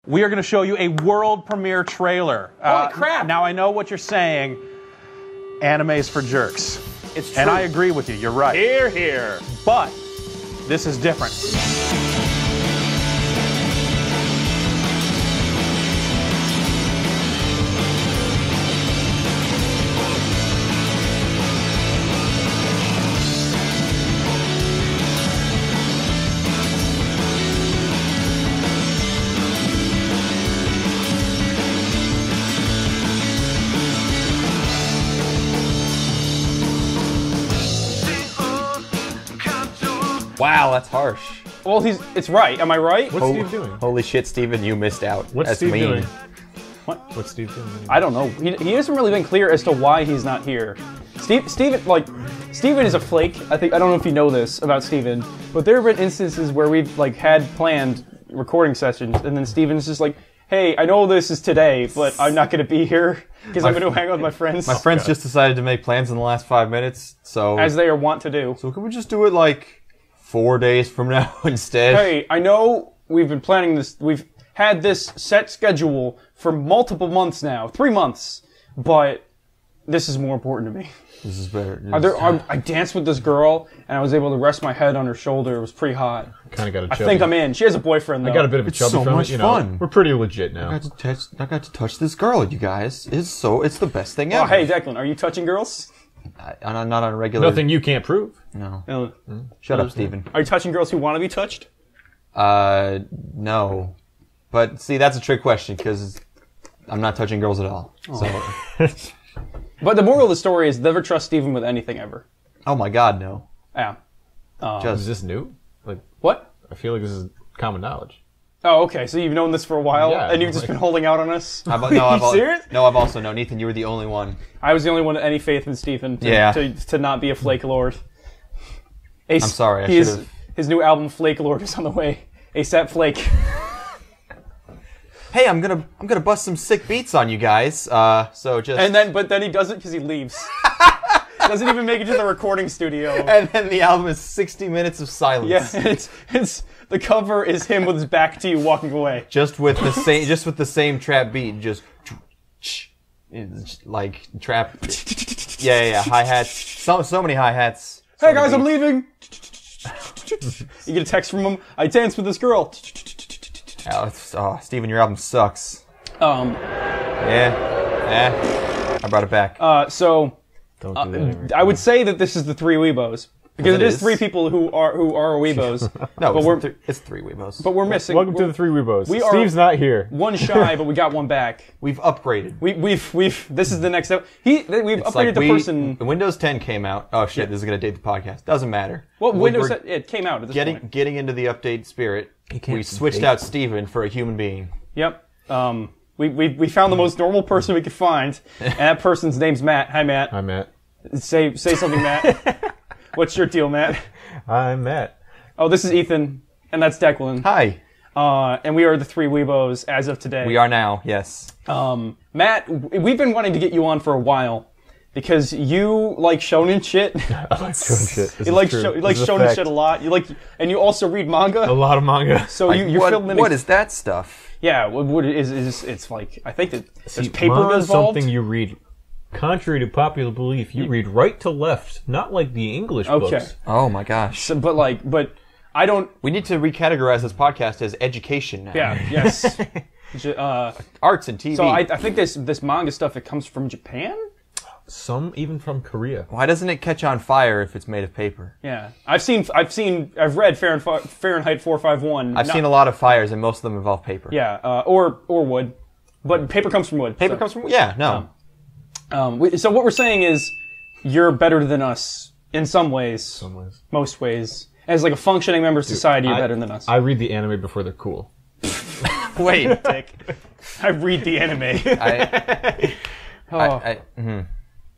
we are going to show you a world premiere trailer. Holy crap! Now, I know what you're saying. Anime's for jerks. It's true. And I agree with you. You're right. Here, here. But this is different. Wow, that's harsh. Well, it's right. Am I right? What's Steve doing? Holy shit, Steven, you missed out. What's That's Steve mean. doing? What? What's Steve doing? I don't know. He hasn't really been clear as to why he's not here. Steven is a flake. I don't know if you know this about Steven, but there have been instances where we've had planned recording sessions, and then Steven's just like, "Hey, I know this is today, but I'm not going to be here because I'm going to hang out with my friends." My friends just decided to make plans in the last 5 minutes, so... As they are wont to do. So can we just do it 4 days from now instead? Hey, I know we've been planning this. We've had this set schedule for multiple months now, 3 months, but this is more important to me. This is better. I danced with this girl, and I was able to rest my head on her shoulder. It was pretty hot. Kind of got a I chubby. think I'm in. She has a boyfriend, though. I got a bit of a chubby so from much it. fun. We're pretty legit now. I got to touch this girl, you guys. It's the best thing ever. Oh, hey, Declan, are you touching girls? Not on a regular... Nothing you can't prove. No. No. Shut up, Steven. Are you touching girls who want to be touched? No. But, see, that's a trick question, because I'm not touching girls at all. Oh. So... But the moral of the story is never trust Steven with anything ever. Oh my god, no. Yeah. Is this new? What? I feel like this is common knowledge. Oh, okay. So you've known this for a while, Yeah, and you've just been holding out on us? Serious? No, I've also known. Ethan, you were the only one. I was the only one with any faith in Steven to not be a Flake Lord. I'm sorry, I should've... His new album, Flake Lord, is on the way. ASAP Flake. Hey, I'm gonna bust some sick beats on you guys. So just... But then he does it because he leaves. Doesn't even make it to the recording studio. And then the album is 60 minutes of silence. Yeah, it's the cover is him with his back to you walking away. Just with the same trap beat, just trap. Yeah, hi-hats. So many hi-hats. Hey guys, I'm leaving. You get a text from him. I danced with this girl. Oh, Steven, your album sucks. Yeah. I brought it back. Don't do that anymore. I would say that this is the Three Aweebos. Because it is three people who are Aweebos. No, but it's Three Aweebos. But we're missing. Welcome to the Three Aweebos. Steve's not here. One shy, but we got one back. We've upgraded. We've. This is the next step. We've upgraded the person. Windows 10 came out. Oh shit, this is gonna date the podcast. Doesn't matter. Well, Windows it came out at this point. Getting into the update spirit. We switched out Steven for a human being. Yep. We found the most normal person we could find, and that person's name's Matt. Hi, Matt. Hi, Matt. Say something, Matt. What's your deal, Matt? Hi, Matt. Oh, this is Ethan, and that's Declan. Hi. And we are the Three Aweebos as of today. We are now, yes. Matt, we've been wanting to get you on for a while because you like shonen shit. I like shonen shit. You like shonen shit a lot. And you also read manga. A lot of manga. So you're filming. What is that stuff? Yeah, what it is it's like I think that there's paper manga is involved. Something you read. Contrary to popular belief, you read right to left, not like the English books. Oh my gosh. So, but I don't. We need to recategorize this podcast as education now. Yeah. Yes. Arts and TV. So I think this manga stuff, it comes from Japan. Some even from Korea. Why doesn't it catch on fire if it's made of paper? Yeah, I've read Fahrenheit 451. I've seen a lot of fires, and most of them involve paper. Yeah, or wood, but paper comes from wood. Paper comes from no. So what we're saying is, you're better than us in some ways. Some ways. Most ways. As like a functioning member of society, you're better than us. I read the anime before they're cool. Wait, Dick. I read the anime.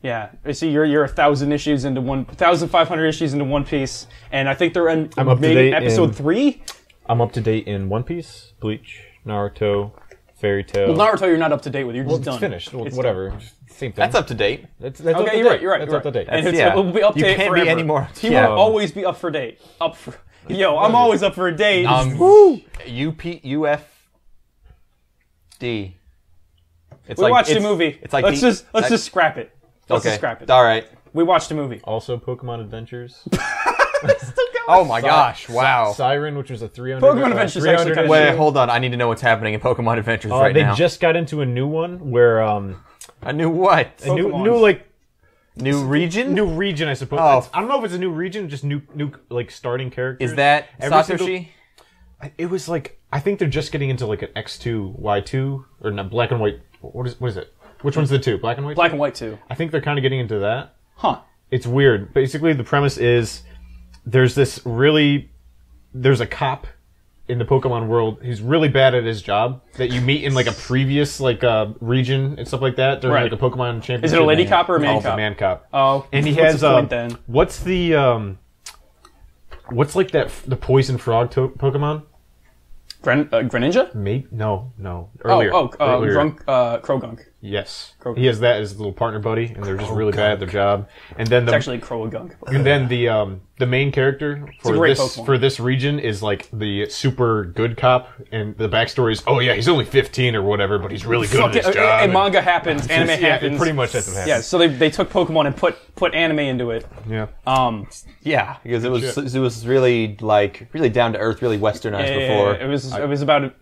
Yeah. So you're 1,000 issues into 1,500 issues into One Piece, and I think they're in I'm up to date episode 3. I'm up to date in One Piece, Bleach, Naruto, Fairy Tail. Well, Naruto, you're not up to date with. You're just it's done. Finished. Well, It's whatever. Same thing. That's up to date. That's Okay, up to you're date. right. That's up to date. And yeah. it will be up to You date can't forever. be any more. He will always be up for date. Yo, I'm always up for a date. UF. D. It's We watched a movie. It's like let's just scrap it. Let's just okay. scrap it. All right. We watched a movie. Also, Pokemon Adventures. Oh my gosh! Wow. Siren, which was a 300. Pokemon Adventures actually kinda Wait, hold on. I need to know what's happening in Pokemon Adventures right they now. just got into a new one where A new what? a new Pokemon. New region? new region, I suppose. Oh. I don't know if it's a new region, just new like starting characters. Is that Every Satoshi? It was like I think they're just getting into like an X2, Y2, or not black and white. What is it? Which one's the two? Black and white. Black and White 2. I think they're kind of getting into that. Huh. It's weird. Basically, the premise is there's a cop in the Pokemon world who's really bad at his job that you meet in like a previous region and stuff like that during Right. like a Pokemon championship. Is it a lady cop or a man It's a cop? man cop. Oh, And he what's has the point then? what's the what's like the poison frog Pokemon? Greninja? Maybe no. Earlier. Earlier. Krogunk. Yes. Krogan. He has that as his little partner buddy, and they're just really bad at their job. And then It's actually Krogunk. and then the main character for great this Pokemon. region is like the super good cop, and the backstory is, oh yeah, he's only 15 or whatever, but he's really good at his job. A manga happens, anime Yeah, happens. pretty much that's what happens. Yeah, so they took Pokemon and put anime into it. Yeah. Yeah, because it was really really down to earth, really westernized before. It was about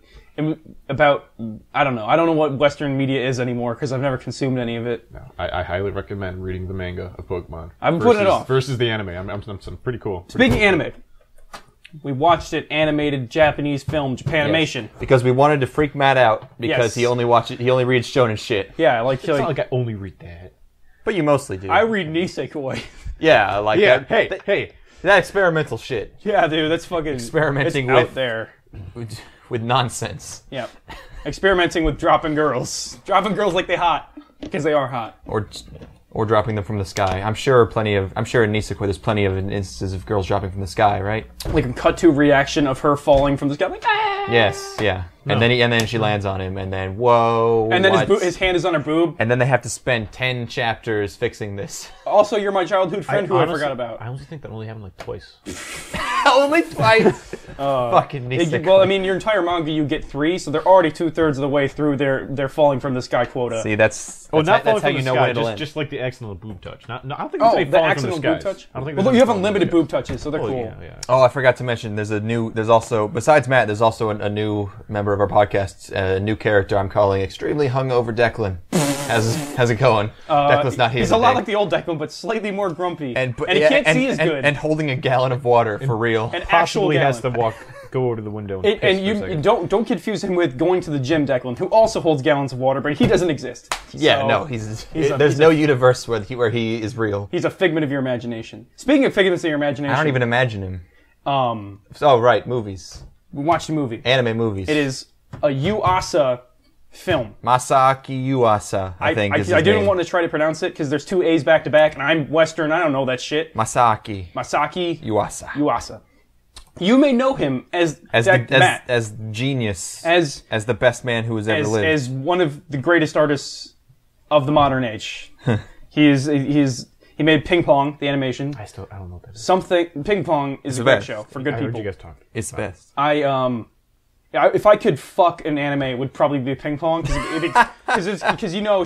I don't know. I don't know what Western media is anymore because I've never consumed any of it. I highly recommend reading the manga of Pokemon. I've been putting it off. Versus the anime. I'm pretty cool. Speaking of anime, we watched it animated Japanese film, Japanimation. Because we wanted to freak Matt out because Yes. he only reads shonen shit. Yeah, like It's not like I only read that. But you mostly do. I read Nisekoi. Yeah, like Yeah. that. Hey. That experimental shit Yeah, dude, that's fucking Experimenting it's out with- there. with nonsense. Yeah, experimenting with dropping girls like they hot because they are hot. Or dropping them from the sky. I'm sure in Nisekoi there's plenty of instances of girls dropping from the sky, right? Like a cut to reaction of her falling from the sky, like ah! Yes, yeah. And then she lands on him, and then whoa. And then what? his hand is on her boob. And then they have to spend 10 chapters fixing this. Also, you're my childhood friend who I honestly- forgot about. I honestly think that only happened like twice. Only twice. Fucking Nisekoi. Well, I mean, your entire manga you get 3, so they're already 2/3 of the way through their falling from the sky quota. See, that's Well, not that's falling how from you the know sky, when it'll end. just like the accidental boob touch. I don't think there's any the falling accidental from the boob skies. touch. I don't think Well, there's you have any falling unlimited from the boob touches, so they're skies. cool. Yeah. Oh, I forgot to mention. There's also besides Matt, there's also a new member of our podcast, a new character I'm calling extremely hungover Declan. How's it going? Declan's not here. He's a lot today. like the old Declan, but slightly more grumpy. and he can't see as good. And holding a gallon of water for real. An actual Possibly has to gallon. go over to the window and, And piss for a you second. don't confuse him with going to the gym, Declan, who also holds gallons of water, but he doesn't exist. Yeah, So, no, there's no universe where he is real. he's a figment of your imagination. Speaking of figments of your imagination, I don't even imagine him. Um, Oh, right, movies, we watched a movie. anime movies. It is a Yuasa film. Masaki Yuasa, I think. is his I didn't name. want to try to pronounce it because there's 2 A's back to back, and I'm Western. I don't know that shit. Masaki Masaki Yuasa. Yuasa. You may know him as Matt, as genius, as the best man who has ever lived. as one of the greatest artists of the modern age. He made Ping Pong, the animation. I don't know what that is. Something Ping Pong is a the great best. show for good I heard people. you guys talk. It's the best. If I could fuck an anime, it would probably be Ping Pong because you know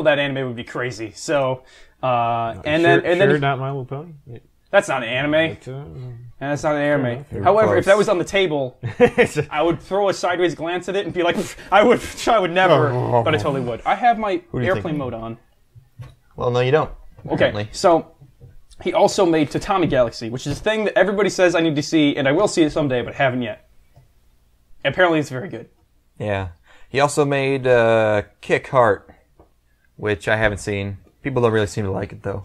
that anime would be crazy. So and then not My Little Pony. Yeah. that's not an anime. And that's not an anime. Very However, close. if that was on the table, I would throw a sideways glance at it and be like, I would never, but I totally would. I have my do you airplane think? mode on. Well, no, you don't. Okay, apparently. so he also made Tatami Galaxy, which is a thing that everybody says I need to see, and I will see it someday, but haven't yet. Apparently, it's very good. Yeah. He also made Kick Heart, which I haven't seen. People don't really seem to like it though.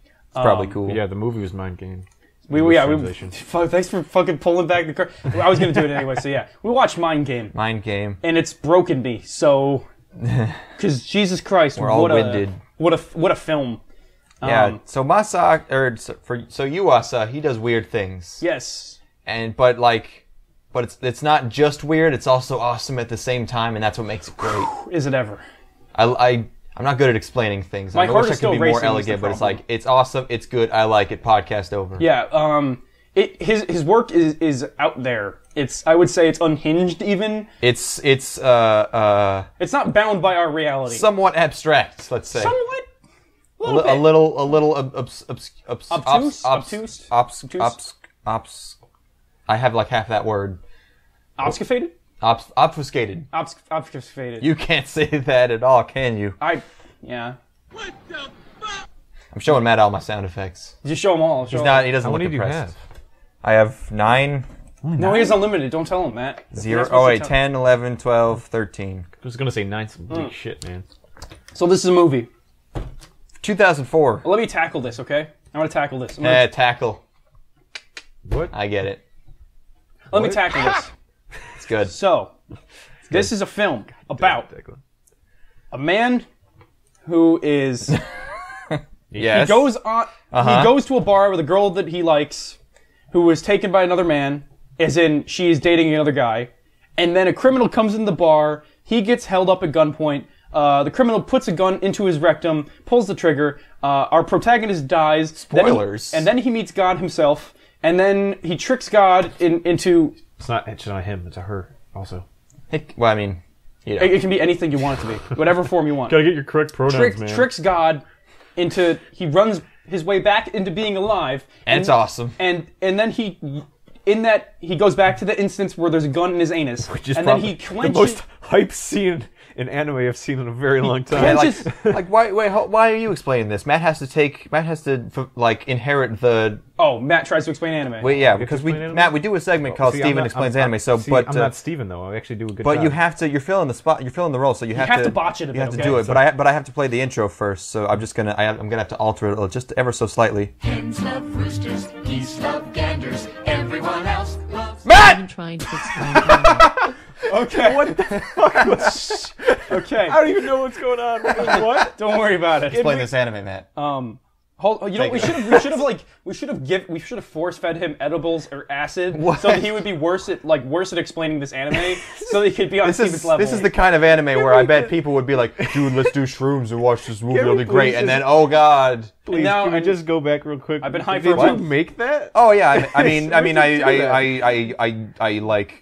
It's probably cool. Yeah, the movie was Mind Game. Thanks for fucking pulling back the car. I was gonna do it anyway, so yeah, we watched Mind Game, Mind Game. and it's broken me. So, because Jesus Christ, We're all what winded. what a film. Yeah. So Yuasa, he does weird things. Yes. But it's not just weird. It's also awesome at the same time, and that's what makes it great. Is it ever? I'm not good at explaining things. My I heart wish I is still could be more racing is the elegant, but it's problem. like it's awesome. It's good. I like it. Podcast over. Yeah. His work is out there. I would say it's unhinged even. It's It's not bound by our reality. somewhat abstract, let's say. Somewhat. A little Obtuse? I have like half that word. Obfuscated? Obfuscated. Obfuscated. You can't say that at all, can you? Yeah. I'm showing Matt all my sound effects. Just show them all. He doesn't How look many do you impressed. have? I have 9, No, he has unlimited. Don't tell him, Matt. 0, oh wait, 10, 11, 12, 13. I was gonna say 9 some big shit, man. So this is a movie. 2004. Let me tackle this, okay? I'm gonna tackle this. I'm gonna- Tackle. What? I get it. Let me tackle this. It's good. So, this is a film about Declan. a man who is Yes. he goes to a bar with a girl that he likes who was taken by another man, as in she is dating another guy, and then a criminal comes in the bar, he gets held up at gunpoint, the criminal puts a gun into his rectum, pulls the trigger, our protagonist dies. Spoilers. And then he meets God himself, and then he tricks God into... It's not him. It's a her. Also, Well, I mean, you know. It can be anything you want it to be. Whatever form you want. gotta get your correct pronouns, man. Tricks God into... He runs his way back into being alive. And it's awesome. And then he... In that, he goes back to the instance where there's a gun in his anus. Which is and then probably he clenches... the most hype scene in anime I've seen in a very long time. Yeah, clenches- why are you explaining this? Matt has to inherit the. Oh, Matt tries to explain anime. Wait, yeah, because explain anime? Matt, we do a segment called See, Steven I'm not- Explains I'm- Anime. So, see, but I'm not Steven though. I actually do a good but job. you have to. You're filling the spot. You're filling the role, so you have to botch it a bit, You have to okay? do it. But I have to play the intro first. So I'm gonna have to alter it just ever so slightly. Hens love roosters, geese love ganders, everyone else loves... Matt. Trying to explain anime. Okay. What the fuck? Okay. I don't even know what's going on. What? Don't worry about it. Explain this anime, Matt. You know, we should have force fed him edibles or acid so that he would be worse at explaining this anime, so that he could be on Steven's level. This is the kind of anime where I bet people would be like, dude, let's do shrooms and watch this movie. It'll be great. please And then, just- oh god. Please, now can we I'm- just go back real quick? I've been hyped Did for a you month. make that? Oh yeah. I mean, Why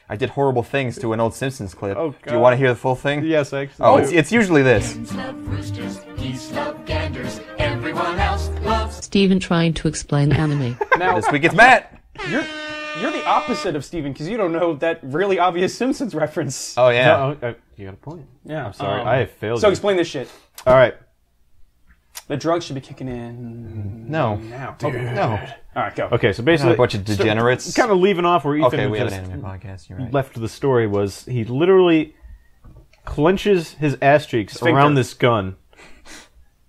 I did horrible things to an old Simpsons clip. Oh, Do you God. want to hear the full thing? Yes, actually. Oh, it's usually this. Hens love roosters, geese love ganders, everyone else loves... Steven trying to explain anime. Now This week it's Matt. you're the opposite of Steven because you don't know that really obvious Simpsons reference. Oh yeah. No, you got a point. Yeah, I'm sorry. I have failed. So you. explain this shit. All right. The drugs should be kicking in No. now. No. All right, go. Okay, so Not basically, a bunch of degenerates. kind of leaving off where Ethan Okay, we have an just anime podcast. You're right. left the story was he literally clenches his ass cheeks Sphincter. around this gun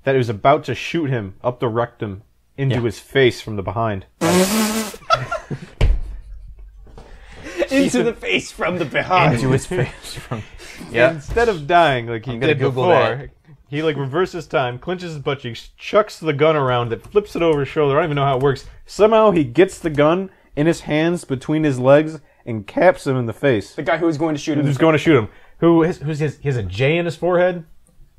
that was about to shoot him up the rectum into his face from the behind. Into the face from the behind. Into his face from. Yeah. Instead of dying like he I'm gonna did Google before, that. he like reverses time, clenches his butt cheeks, chucks the gun around it, flips it over his shoulder. I don't even know how it works. Somehow he gets the gun in his hands between his legs and caps him in the face. The guy who was going to shoot him. Who's going to shoot him? He has a J in his forehead?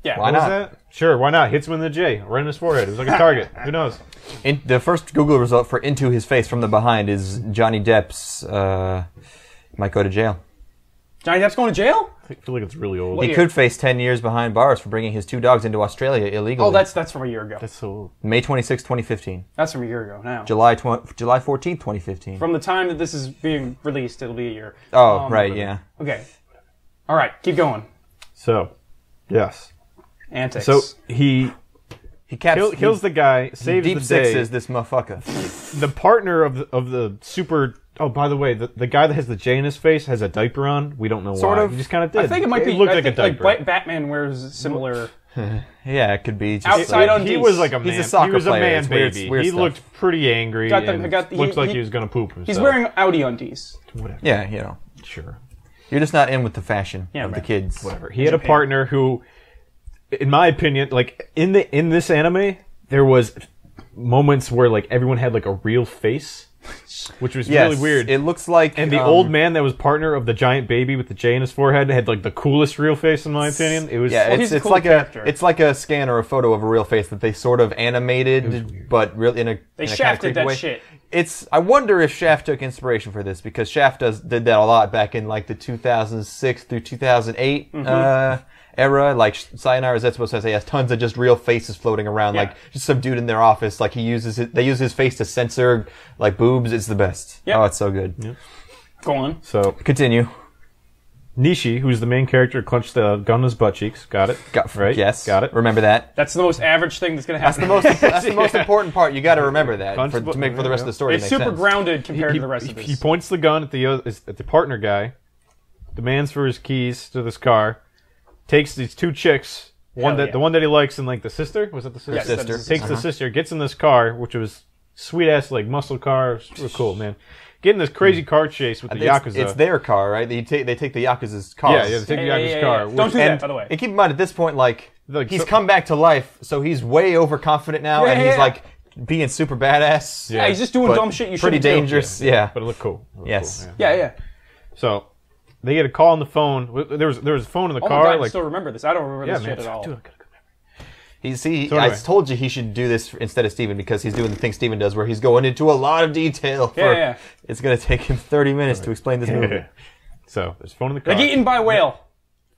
Yeah. Why What was not? that? Sure, why not? Hits him in the J, right in his forehead. It was like a target. Who knows? The first Google result for "into his face from the behind" is Johnny Depp's. Might go to jail. Johnny Depp's going to jail? I feel like it's really old. What He year? could face 10 years behind bars for bringing his 2 dogs into Australia illegally. Oh, that's from a year ago. That's so old. May 26, 2015. That's from a year ago now. July 14th, 2015. From the time that this is being released, it'll be a year. Oh, right, yeah. Okay. All right, keep going. So, yes. Antics. So he He kills the guy, saves deep the day. sixes this motherfucker. The partner of the super. Oh, by the way, the guy that has the J in his face has a diaper on. We don't know Sort why. of. He just kind of did. I think it might be. looked I like think a diaper. Batman wears similar. Yeah, it could be. Just Outside on- He undies. was like a He's man. a soccer he was player. a man It's weird- baby. weird He stuff. looked pretty angry. Got the- and got the- looked like he- he was going to poop himself. He's wearing Audi undies. Whatever. Yeah, you know. Sure. You're just not in with the fashion Yeah, of the right. kids. Whatever. He had a partner who, in my opinion, like in this anime, there was moments where like everyone had like a real face, which was Yes, really weird. It looks like... And the old man that was partner of the giant baby with the J in his forehead had like the coolest real face in my opinion. It was Yeah, he's a it's cool like character. it's like a scan or a photo of a real face that they sort of animated, but really in a They in a kind of shafted creepy that way. shit. I wonder if Shaft took inspiration for this, because Shaft did that a lot back in like the 2006 through 2008 era. Like Sayonara Zetsubo Sensei has tons of just real faces floating around, like just some dude in their office. Like they use his face to censor like boobs. It's the best. Yep. Oh, it's so good. Yep. Go on. So Continue. Nishi, who's the main character, clenched the gun in his butt cheeks. Got it? Right? Yes. Got it. Remember that. That's the most average thing that's going to That's happen. the most important part. You got to remember that to make for the rest of the story. It's to make super sense. grounded compared to the rest of this. He points the gun at the partner guy, demands for his keys to this car, takes these two chicks, the one that he likes, and like the sister. Was it the sister? Yes, Sister. that's- Takes the sister, gets in this car, which was sweet ass like muscle car. It was real cool, man. Getting this crazy car chase with the Yakuza. It's their car, right? They take the Yakuza's car. yeah, they take the Yakuza's car. Don't do that, by the way. And keep in mind, at this point, like he's so- come back to life, so he's way overconfident now, and he's like being super badass. Yeah, he's just doing but dumb shit you pretty shouldn't do. dangerous. Yeah. But it looked cool. Yes. Yeah. So they get a call on the phone. There was a phone in the Oh car. my God, I like, still remember this. I don't remember this man, shit at all. dude, I got a good memory. So I anyway. told you he should do this instead of Steven, because he's doing the thing Steven does, where he's going into a lot of detail. Yeah. It's going to take him 30 minutes to explain this movie. So there's a phone in the car. Like eaten by a whale.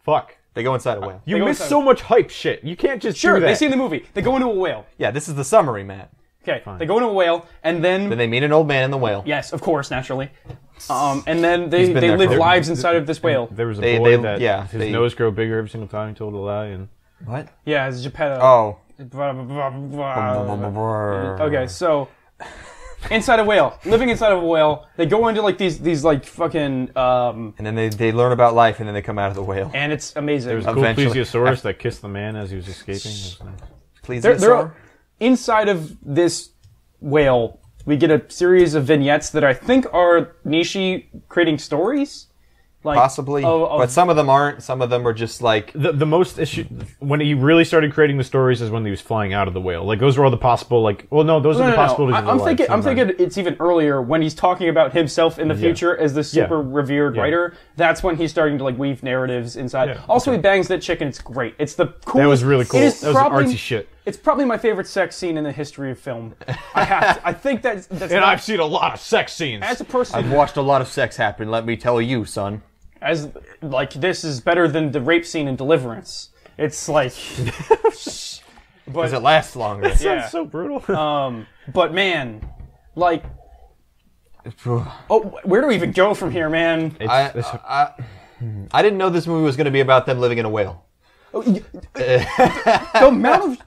Fuck. They go inside a whale. You go missed inside. so much hype shit. You can't just Sure, do that. they see in the movie. They go into a whale. Yeah, this is the summary, Matt. Okay, they go into a whale, and then... Then they meet an old man in the whale. Yes, of course, naturally. And then they been there live for- lives inside of this whale. There was a They- boy they- that his they- nose grew bigger every single time he told a lie, and What? Yeah, it's Geppetto. Oh. Okay, so inside a whale, living inside of a whale, they go into like these like fucking And then they learn about life, and then they come out of the whale. and it's amazing. there was a cool Eventually. plesiosaurus that kissed the man as he was escaping. Please, They're inside of this whale. We get a series of vignettes that I think are Nishi creating stories. Like Possibly, but some of them aren't. Some of them are just like The most issue when he really started creating the stories is when he was flying out of the whale. Like those were all the possible. Like, well, no, those are the possibilities. of I'm the thinking. life. I'm thinking it's even earlier when he's talking about himself in the future as this super revered writer. That's when he's starting to like weave narratives inside. Yeah, Also, he bangs that chick, and it's great. It's the coolest. That was really cool. It is That was probably, artsy shit. It's probably my favorite sex scene in the history of film. I think that's And not, I've seen a lot of sex scenes. as a person I've watched a lot of sex happen. Let me tell you, son. as like this is better than the rape scene in Deliverance. It's like, Because it lasts longer. yeah. That's so brutal. But man, like, oh, where do we even go from here, man? I didn't know this movie was going to be about them living in a whale. The amount of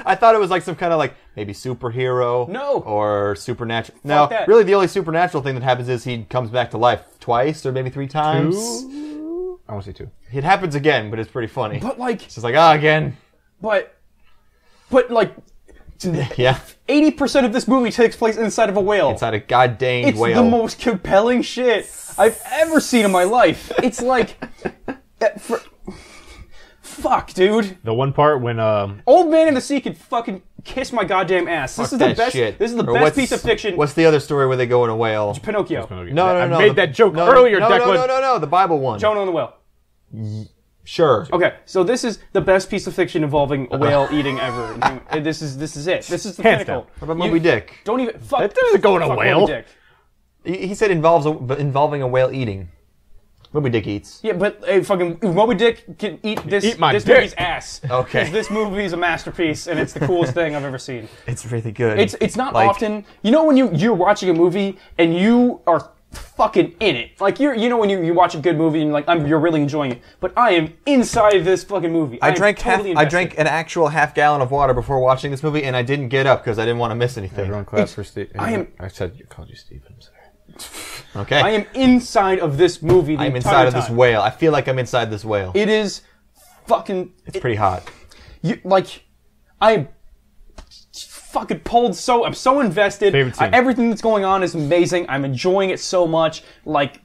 I thought it was like some kind of like maybe superhero, No. or supernatural. No, that. really, the only supernatural thing that happens is he comes back to life twice or maybe 3 times. I want to say 2. It happens again, but it's pretty funny. but like, It's just like again. but like, Yeah, 80% of this movie takes place inside of a whale. inside a goddamn It's whale. the most compelling shit I've ever seen in my life. It's like, fuck, dude. The one part when Old Man in the Sea can fucking kiss my goddamn ass. This is the That best. shit. This is the Or best what's- piece of fiction. What's the other story where they go in a whale? Pinocchio. No, I no. made that joke earlier, no, Declan. No, the Bible one. Jonah and the Whale. Sure. Okay, so this is the best piece of fiction involving a whale eating ever. And this is it. This is the Hands pinnacle. down. What about Moby Dick? Don't even fuck. That doesn't go in a fuck whale. Moby Dick. He said involving a whale eating. Moby Dick eats. Yeah, but fucking Moby Dick can eat this Eat my this dick. movie's ass. Okay. 'Cause this movie is a masterpiece, and it's the coolest thing I've ever seen. It's really good. It's not Like, often. You know when you're watching a movie and you are fucking in it. Like you know when you watch a good movie and you're like you're really enjoying it. But I am inside this fucking movie. I am drank totally I invested. drank an actual half gallon of water before watching this movie, and I didn't get up because I didn't want to miss anything. everyone clap for Steve. I called you Steve. I'm sorry. Okay. I am inside of this movie. The I'm entire inside of this time. whale. I feel like I'm inside this whale. It is fucking. It's pretty hot. I'm fucking pulled so. I'm so invested. Favorite scene? Everything that's going on is amazing. I'm enjoying it so much. Like,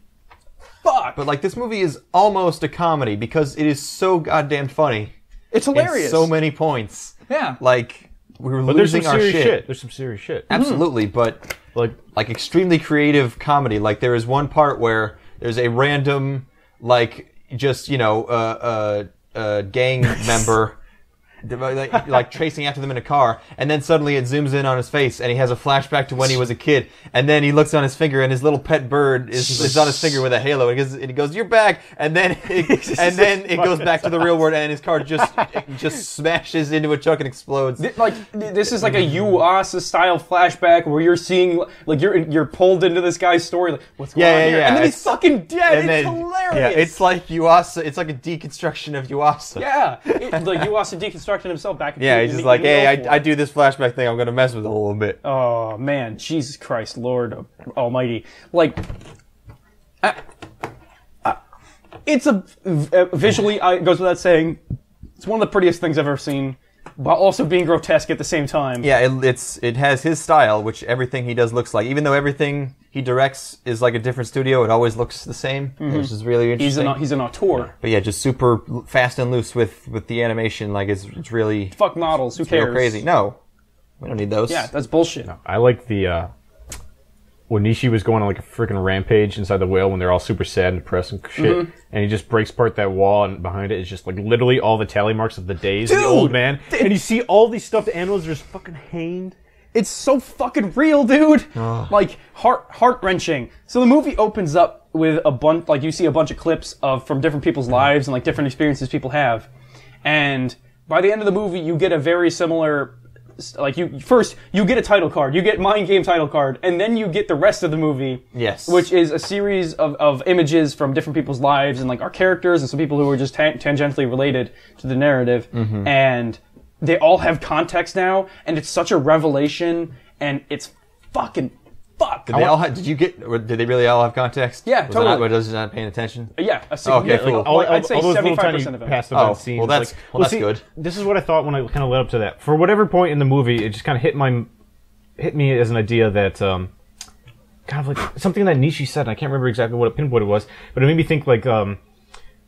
fuck. But like this movie is almost a comedy because it is so goddamn funny. It's In hilarious. so many points. Yeah. Like we were But there's some losing our serious shit. shit. There's some serious shit. Absolutely, but like extremely creative comedy. Like there is one part where there's a random like just gang member like chasing after them in a car, and then suddenly it zooms in on his face, and he has a flashback to when he was a kid, and then he looks on his finger, and his little pet bird is on his finger with a halo, and he goes, "You're back," and then it goes back to the real world, and his car just smashes into a truck and explodes. This is like a Yuasa style flashback where you're seeing like you're pulled into this guy's story, like what's going on here, and then he's fucking dead. And it's then, hilarious. Yeah, it's like Yuasa. It's like a deconstruction of Yuasa. Yeah, like Yuasa deconstructed himself back. Yeah, he's just like, hey, I do this flashback thing. I'm gonna mess with it a little bit. Oh man, Jesus Christ, Lord Almighty! Like, it's visually. It goes without saying, it's one of the prettiest things I've ever seen, but also being grotesque at the same time. Yeah, it has his style, which everything he does looks like. Even though everything he directs is like a different studio, it always looks the same, which is really interesting. He's an auteur. But yeah, just super fast and loose with the animation. Like it's really Fuck models. Who real cares? crazy. No, we don't need those. Yeah, that's bullshit. I like the when Nishi was going on like a freaking rampage inside the whale when they're all super sad and depressed and shit, and he just breaks apart that wall, and behind it is just like literally all the tally marks of the days of the old man, and you see all these stuffed animals just fucking hanged. It's so fucking real, dude. Like heart wrenching. So the movie opens up with a bunch, like you see a bunch of clips from different people's lives and like different experiences people have, and by the end of the movie, you get a very similar. Like you get a title card, you get Mind Game title card, and then you get the rest of the movie. Yes. Which is a series of images from different people's lives and like our characters and some people who are just tangentially related to the narrative, and they all have context now, and it's such a revelation, and it's fucking fuck. Did they really all have context? Yeah, totally. Was just not paying attention? Yeah. Okay, cool. I'd say 75% of them. Past event scenes. Well, that's see, good. This is what I thought when I kind of led up to that. For whatever point in the movie, it just kind of hit me as an idea that kind of like something that Nishi said. And I can't remember exactly what pinpoint it was, but it made me think like the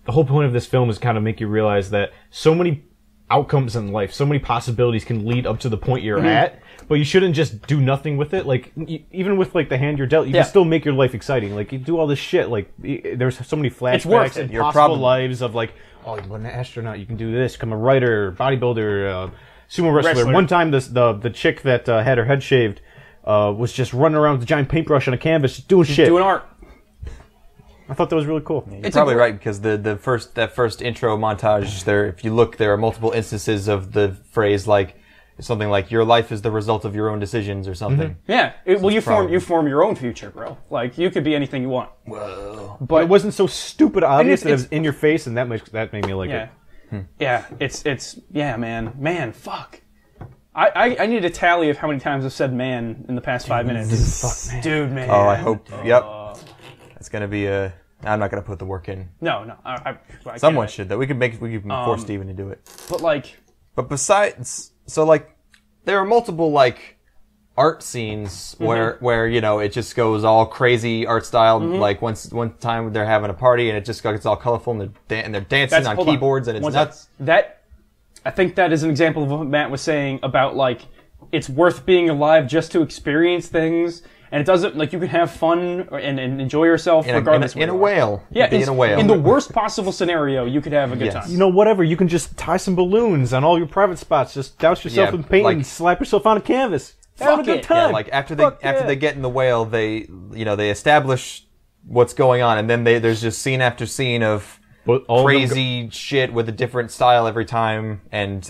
whole point of this film is kind of make you realize that so many outcomes in life, so many possibilities can lead up to the point you're at, but you shouldn't just do nothing with it. Like even with like the hand you're dealt, you can still make your life exciting. Like you do all this shit. Like there's so many flashbacks and possible lives of like, oh, you're an astronaut, you can do this, become a writer, bodybuilder, sumo wrestler. One time the chick that had her head shaved was just running around with a giant paintbrush on a canvas, just doing shit, doing art. I thought that was really cool. You're probably right, because that first intro montage there, if you look, there are multiple instances of the phrase like something like "your life is the result of your own decisions" or something. Yeah. You form your own future, bro. Like you could be anything you want. Whoa. But it wasn't so stupid obvious that it was in your face, and that made me like it. Yeah. It's man, fuck. I need a tally of how many times I've said "man" in the past 5 minutes. Fuck, man. Dude, man. Oh, I hope. Yep. It's gonna be a. I'm not gonna put the work in. No. Someone should though. We could force Steven to do it. But besides, so like, there are multiple like art scenes where you know it just goes all crazy art style. Like one time they're having a party and it just gets all colorful and they're dancing on keyboards and it's nuts. I think that is an example of what Matt was saying about like it's worth being alive just to experience things. And it doesn't, like, you can have fun and enjoy yourself regardless. In a whale. Yeah, in a whale. In the worst possible scenario, you could have a good time. You know, whatever. You can just tie some balloons on all your private spots. Just douse yourself in paint and slap yourself on a canvas. Have a good time. Yeah, like after they get in the whale, they establish what's going on, and then there's just scene after scene of crazy shit with a different style every time, and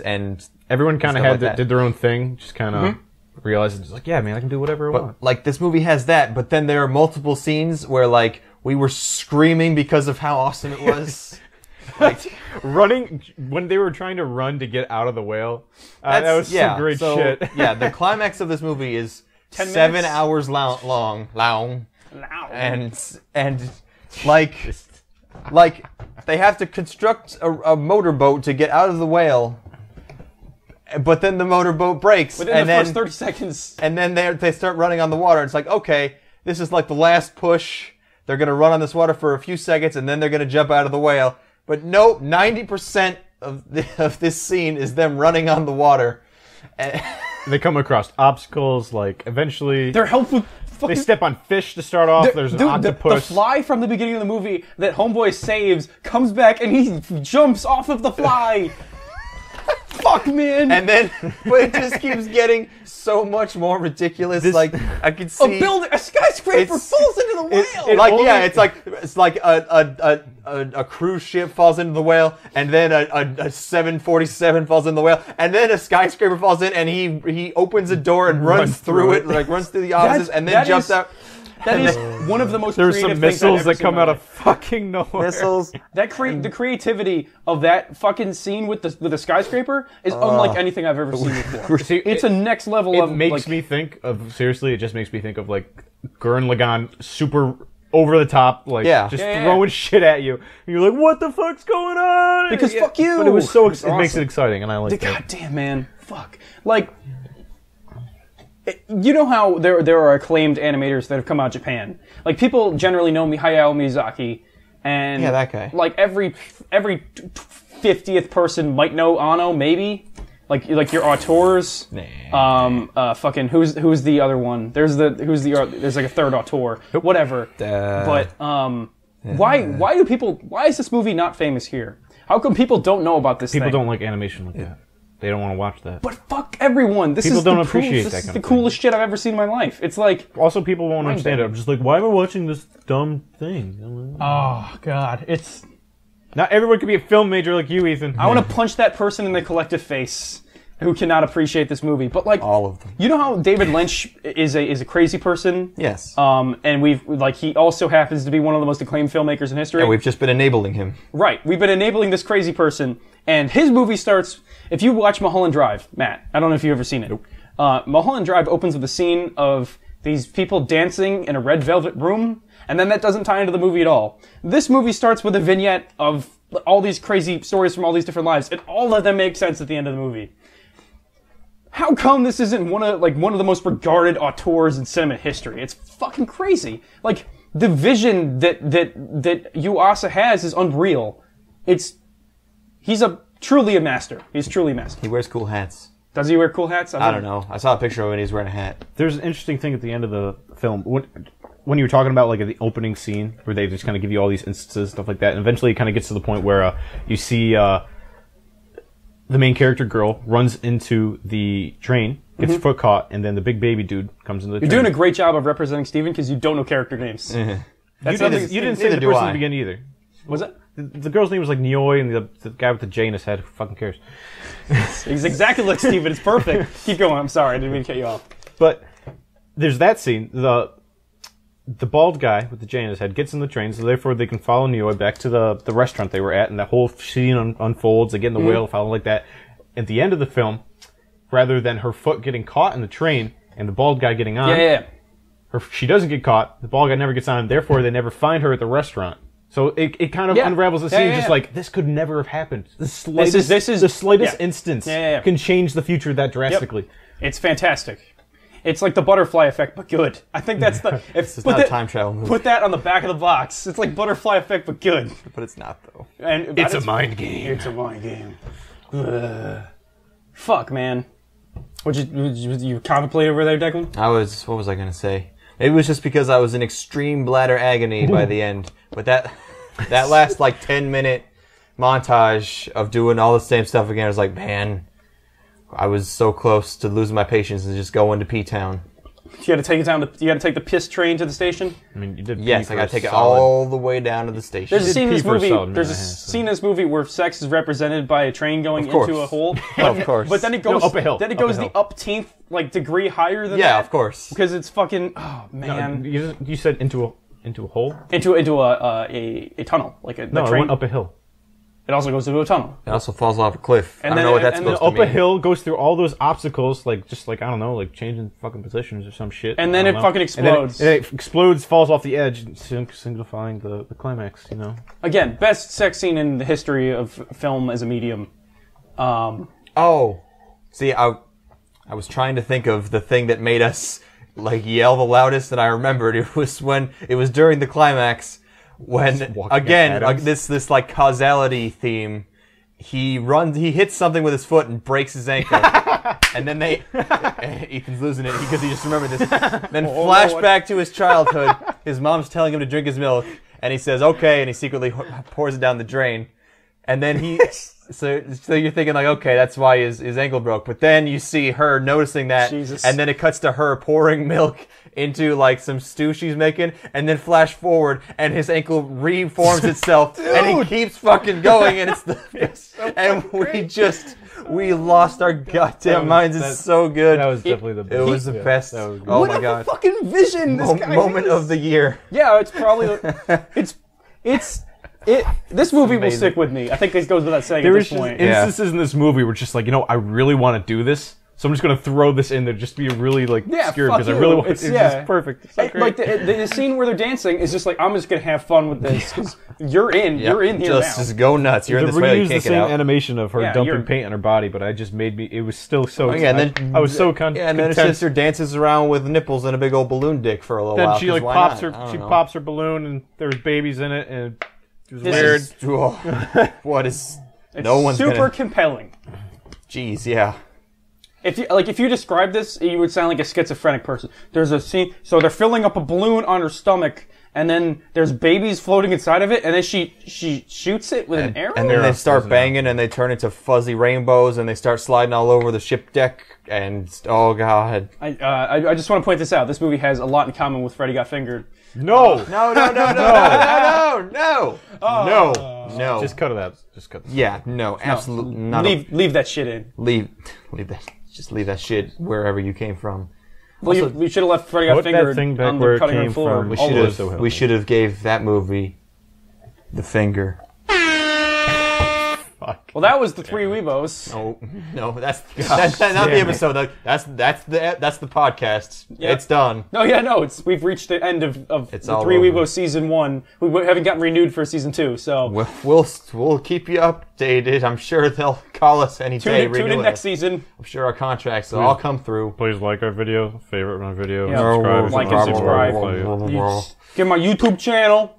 everyone kind of did their own thing, just kind of. Realized it's like, yeah, man, I can do whatever I want. Like, this movie has that, but then there are multiple scenes where, like, we were screaming because of how awesome it was. Like, running, when they were trying to run to get out of the whale, that was some great shit. Yeah, the climax of this movie is 7 hours long. And like, they have to construct a motorboat to get out of the whale. But then the motorboat breaks. Within the first 30 seconds. And then they start running on the water. It's like, okay, this is like the last push. They're going to run on this water for a few seconds, and then they're going to jump out of the whale. But nope, 90% of this scene is them running on the water. They come across obstacles, like, eventually... They're helpful... They step on fish to start off. There's an octopus. The fly from the beginning of the movie that Homeboy saves comes back, and he jumps off of the fly. fuck, man. And then, but it just keeps getting so much more ridiculous. Like I could see a skyscraper falls into the whale. It's like a cruise ship falls into the whale, and then a 747 falls in the whale, and then a skyscraper falls in, and he opens a door and runs through it, like runs through the offices, and then jumps out. That is one of the most There's creative some things I've missiles ever that seen come in my out of life. fucking nowhere. Missiles. The creativity of that fucking scene with the skyscraper is unlike anything I've ever seen before. See, It's a next level It of makes me think of seriously. It just makes me think of like Gurren Lagann, super over the top, like just throwing shit at you, and you're like, "What the fuck's going on?" Because fuck you. But it was so It's it makes awesome. it exciting, and I like God that. damn, man, fuck. Like, you know how there are acclaimed animators that have come out of Japan. Like people generally know Hayao Miyazaki, and that guy. Like every 50th person might know Anno, maybe. Like your auteurs. Fucking who's the other one? There's like a third auteur. Whatever. But why is this movie not famous here? How come people don't know about this People thing? don't like animation like that. They don't want to watch that. But fuck everyone. This People is don't the appreciate coolest, that this kind is of the coolest shit I've ever seen in my life. It's like, Also, people won't understand it. I'm just like, why am I watching this dumb thing? oh god, it's. Not everyone can be a film major like you, Ethan. I want to punch that person in the collective face who cannot appreciate this movie. But like All of them. You know how David Lynch is a crazy person? Yes. And he also happens to be one of the most acclaimed filmmakers in history. And we've just been enabling him. Right. We've been enabling this crazy person, and his movie starts. If you watch Mulholland Drive, Matt, I don't know if you've ever seen it. Nope. Mulholland Drive opens with a scene of these people dancing in a red velvet room, and then that doesn't tie into the movie at all. This movie starts with a vignette of all these crazy stories from all these different lives, and all of them make sense at the end of the movie. How come this isn't one of the most regarded auteurs in cinema history? It's fucking crazy. Like the vision that Yuasa has is unreal. He's truly a master. He's truly a master. He wears cool hats. Does he wear cool hats? I don't know. I saw a picture of him and he's wearing a hat. There's an interesting thing at the end of the film. When you were talking about like the opening scene where they just kind of give you all these instances, stuff like that, and eventually it kind of gets to the point where you see the main character girl runs into the train, gets her foot caught, and then the big baby dude comes into the train. You're doing a great job of representing Steven because you don't know character names. You didn't say the person at the beginning either. Was it? The girl's name was like Nioi, and the guy with the J in his head. Who fucking cares? He's exactly like Steven. It's perfect. Keep going. I'm sorry. I didn't mean to cut you off. But there's that scene. The bald guy with the J in his head gets in the train, so therefore they can follow Nioi back to the restaurant they were at, and the whole scene unfolds. They get in the whale, follow like that. At the end of the film, rather than her foot getting caught in the train and the bald guy getting on, she doesn't get caught. The bald guy never gets on, and therefore they never find her at the restaurant. So it kind of unravels the scene, just like, this could never have happened. The slightest instance can change the future that drastically. Yep. It's fantastic. It's like the butterfly effect, but good. I think that's the... It's not a time travel movie. Put that on the back of the box. It's like butterfly effect, but good. But it's not, though. And it's a mind game. It's a mind game. Fuck, man. Would you contemplate over there, Declan? What was I going to say? Maybe it was just because I was in extreme bladder agony by the end. But that last, 10-minute montage of doing all the same stuff again, I was like, man, I was so close to losing my patience and just going to P-Town. You got to take it down. You got to take the piss train to the station. I mean, you did. Yes, I got to take it all the way down to the station. There's a scene in this movie. There's a scene in this movie where sex is represented by a train going into a hole. Of course. But then it goes up a hill. Then it goes the upteenth degree higher than that. Yeah, of course. Because it's fucking. Oh man. No, you said into a hole. Into a tunnel, like a No, train. it went up a hill. It also goes into a tunnel. It also falls off a cliff. And I don't then know what that's supposed to Up mean. a hill, goes through all those obstacles, I don't know, changing fucking positions or some shit. And then it fucking explodes. And then it explodes, falls off the edge, signifying the climax, you know? Again, best sex scene in the history of film as a medium. See, I was trying to think of the thing that made us, yell the loudest, and I remembered it was during the climax, when, again, this causality theme, he hits something with his foot and breaks his ankle. And then Ethan's losing it because he just remembered this. Then flashback to his childhood, his mom's telling him to drink his milk, and he says, okay, and he secretly pours it down the drain. And then so you're thinking like, okay, that's why his ankle broke. But then you see her noticing that, Jesus. and then it cuts to her pouring milk into like some stew she's making, and then flash forward, and his ankle reforms itself, and he keeps fucking going, and it's we lost our goddamn minds. It's so good. That was definitely the best. It was the best. That was good. Oh what my a god! fucking vision this guy Moment is. of the year. Yeah, it's probably this movie will amazing. stick with me. I think this goes without saying There at was this just point. instances in this movie where just like, I really want to do this, so I'm just going to throw this in there just to be really like Yeah, obscure fuck because I you. really want It's- it's yeah. just perfect. It's so great. Like the scene where they're dancing is just like, I'm just gonna have fun with this because you're in here Just go nuts. You're in They this way. You reused the can't get same out. animation of her Yeah, dumping you're- paint on her body, but I just made me. It was still so. Oh, yeah, and then I was so and then his content. sister dances around with nipples and a big old balloon dick for a little Then while. she 'cause like why pops not? I her. don't She know. pops her balloon, and there's babies in it, and it was This weird. is- What is? It's No one's super gonna. compelling. Jeez, yeah. If you describe this, you would sound like a schizophrenic person. There's a scene, so they're filling up a balloon on her stomach, and then there's babies floating inside of it, and then she shoots it with an arrow. And then they start banging, and they turn into fuzzy rainbows, and they start sliding all over the ship deck. And oh god, I just want to point this out. This movie has a lot in common with Freddy Got Fingered. No, no. just cut it out. Just cut. Yeah, no, absolutely not. Leave that shit in. Leave that. Just leave that shit wherever you came from. Well, we should have left Freddy Got Put that Fingered thing back on where the it cutting room came floor. from. We all should the way. have- so help We me. should have gave that movie the finger. Fuck. Well, that was the Three Aweebos. No, that's not the episode. That's the podcast. Yeah. It's done. No, we've reached the end of It's the all Three over. Aweebos season 1. We haven't gotten renewed for season 2, so We'll keep you updated. I'm sure they'll call us any day. tune in renew next it. season. I'm sure our contracts will all come through. Please like our video, favorite my video, Yeah. subscribe, if Like you and want. subscribe. Get my YouTube channel.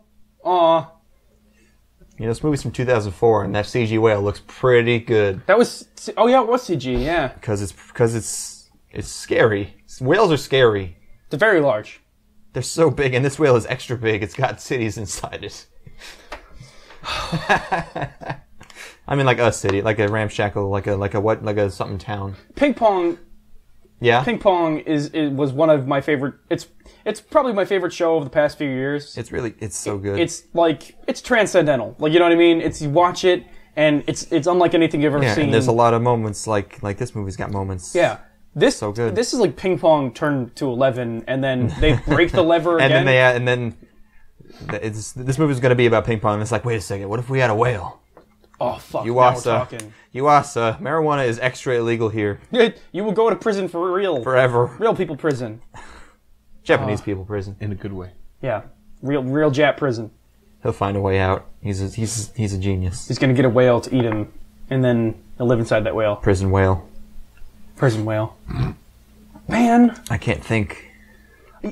You know, this movie's from 2004, and that CG whale looks pretty good That was it was CG. Yeah, because it's scary. Whales are scary. they're very large. They're so big, and this whale is extra big. It's got cities inside it. I mean, like a city, like a ramshackle, like a something town. Ping pong. Yeah, Ping pong was one of my favorite. It's probably my favorite show of the past few years. it's so good. It's transcendental. Like, you know what I mean? You watch it and it's unlike anything you've ever yeah, seen. and there's a lot of moments like this movie's got moments. Yeah. This So good. This is like ping pong turned to 11, and then they break the lever again. This movie's going to be about ping pong. And it's like, wait a second, what if we had a whale? Oh fuck! Now we're talking. Marijuana is extra illegal here You will go to prison for real. forever. Real people prison. Japanese people prison. In a good way. Yeah. Real Jap prison. He'll find a way out. He's a genius. He's gonna get a whale to eat him, and then he'll live inside that whale. Prison whale. Prison whale. Man. I can't think.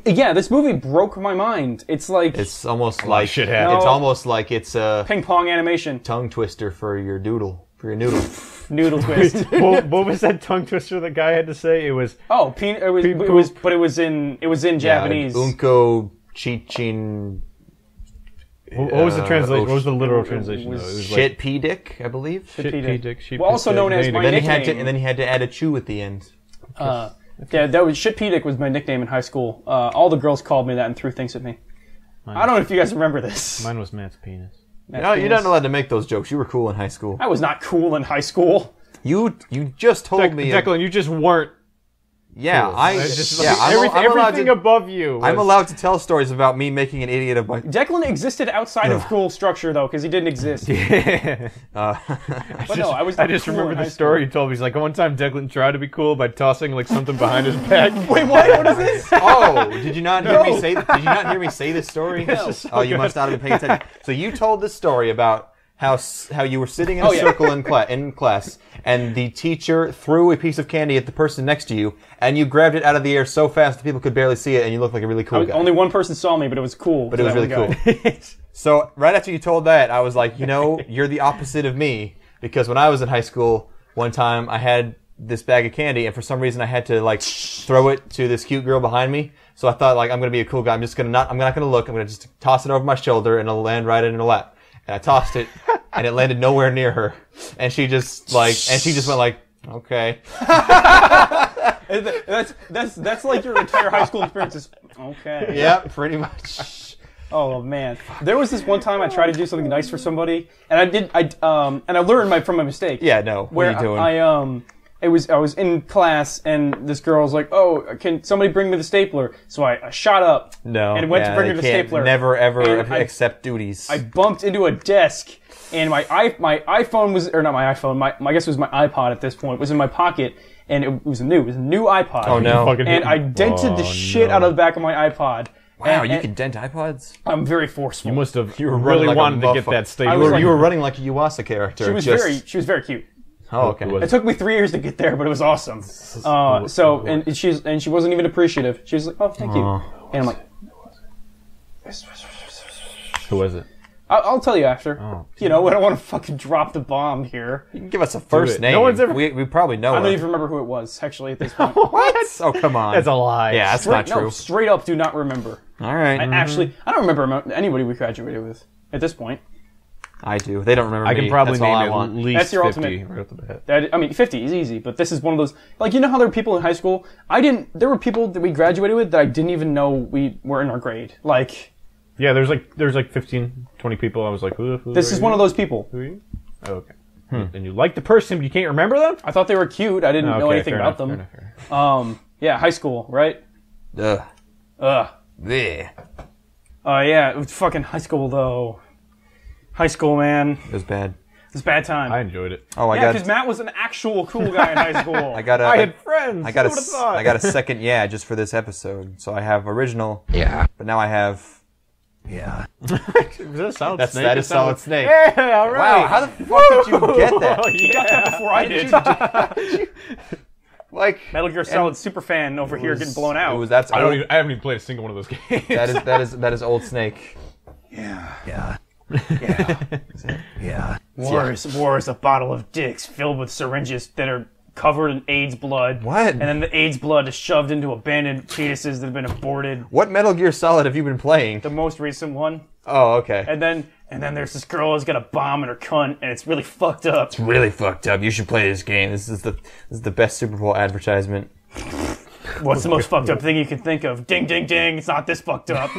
Yeah, this movie broke my mind. It's like It's almost like shit happened. it's No. almost like it's a ping pong animation. tongue twister for your noodle. Noodle twist. What was that tongue twister the guy had to say? It was Oh, it was in Japanese. Unko chichin. what was the translation? What was the literal it translation? was though? It was Shit pea dick, I believe. Shit pea pea dick. dick. Sheep Well, also dick, known as dick. my Then nickname. he had to add a chew at the end. Yeah, that was Shit P Dick was my nickname in high school. All the girls called me that and threw things at me. I don't know if you guys remember this. Mine was Matt's penis. No, you're not allowed to make those jokes. You were cool in high school. I was not cool in high school. You just told me. Declan, you just weren't. Yeah, It's just yeah, like I'm allowed everything to. above you. I'm allowed to tell stories about me making an idiot of my. Declan existed outside of school structure though, because he didn't exist. But no, I was. I not just cool remember in the high story you told me. He's like, one time Declan tried to be cool by tossing like something behind his back. Wait, what is this? Oh, did you not hear me say? Did you not hear me say this story? Oh, you must not have been paying attention. So you told this story about how you were sitting in a circle in class, and the teacher threw a piece of candy at the person next to you, and you grabbed it out of the air so fast that people could barely see it, and you looked like a really cool guy. Only one person saw me, but it was cool. But it was really cool. So right after you told that, I was like, you're the opposite of me, because when I was in high school, one time I had this bag of candy, and for some reason I had to like throw it to this cute girl behind me. So I thought, like, I'm gonna be a cool guy. I'm not gonna look. I'm gonna just toss it over my shoulder, and it'll land right in her lap. and I tossed it, and it landed nowhere near her. And she just went like, okay. That's like your entire high school experience is okay. Yeah, pretty much. Oh man, there was this one time I tried to do something nice for somebody, and I learned from my mistake. Yeah, no. What are you doing? I was in class, and this girl was like, "Oh, can somebody bring me the stapler?" So I shot up, and went to bring her the stapler. Never ever and accept duties. I bumped into a desk, and my iPhone was, or not my iPhone, I guess it was my iPod at this point, was in my pocket, and it was a new iPod. Oh no! And I dented the shit out of the back of my iPod. Wow, you can dent iPods? I'm very forceful. You must have. You were really like wanted to get that stapler. You were running like a Yuasa character. She was very cute. Oh, okay. It took me 3 years to get there, but it was awesome. And she wasn't even appreciative. She was like, "Oh, thank you," and I'm like, Who was it? I'll tell you after. Oh, I don't want to fucking drop the bomb here. You can give us a first name. No one's ever. We probably know I her. don't even remember who it was, actually, at this point. What? Oh, come on. That's a lie. Yeah, that's not true. No, straight up do not remember. All right. I don't remember anybody we graduated with at this point. I do. They don't remember me. I can probably That's all I name want. at least That's your 50 ultimate- right off the bat. 50 is easy, but this is one of those, like, how there were people in high school, there were people that we graduated with that I didn't even know we were in our grade. Like, Yeah, there's like 15, 20 people. I was like, who this is one of those people. Who are you? Oh, okay. And you like the person, but you can't remember them? I thought they were cute. I didn't know Okay, anything fair about enough, them. fair enough. Yeah, high school, right? Ugh. Bleh. Yeah, it was fucking high school, though. High school, man. It was bad. It was a bad time. I enjoyed it. Oh, Yeah, because Matt was an actual cool guy in high school. I had friends. I got Who would've thought? I got a second just for this episode. So I have original. Yeah. But now I have. Yeah. Is that a solid snake? That is Solid Snake. Yeah, all right. Wow, how the fuck did you get that? You got that before I did. Like Metal Gear Solid superfan over here getting blown out. That's I old, haven't even played a single one of those games. that is Old Snake. Yeah. Yeah. Yeah. War is a bottle of dicks filled with syringes that are covered in AIDS blood. What? And then the AIDS blood is shoved into abandoned fetuses that have been aborted. What Metal Gear Solid have you been playing? The most recent one. Oh, okay. And then there's this girl who's got a bomb in her cunt, and it's really fucked up. It's really fucked up. You should play this game. This is the best Super Bowl advertisement. What's the most fucked up thing you can think of? Ding, ding, ding. It's not this fucked up.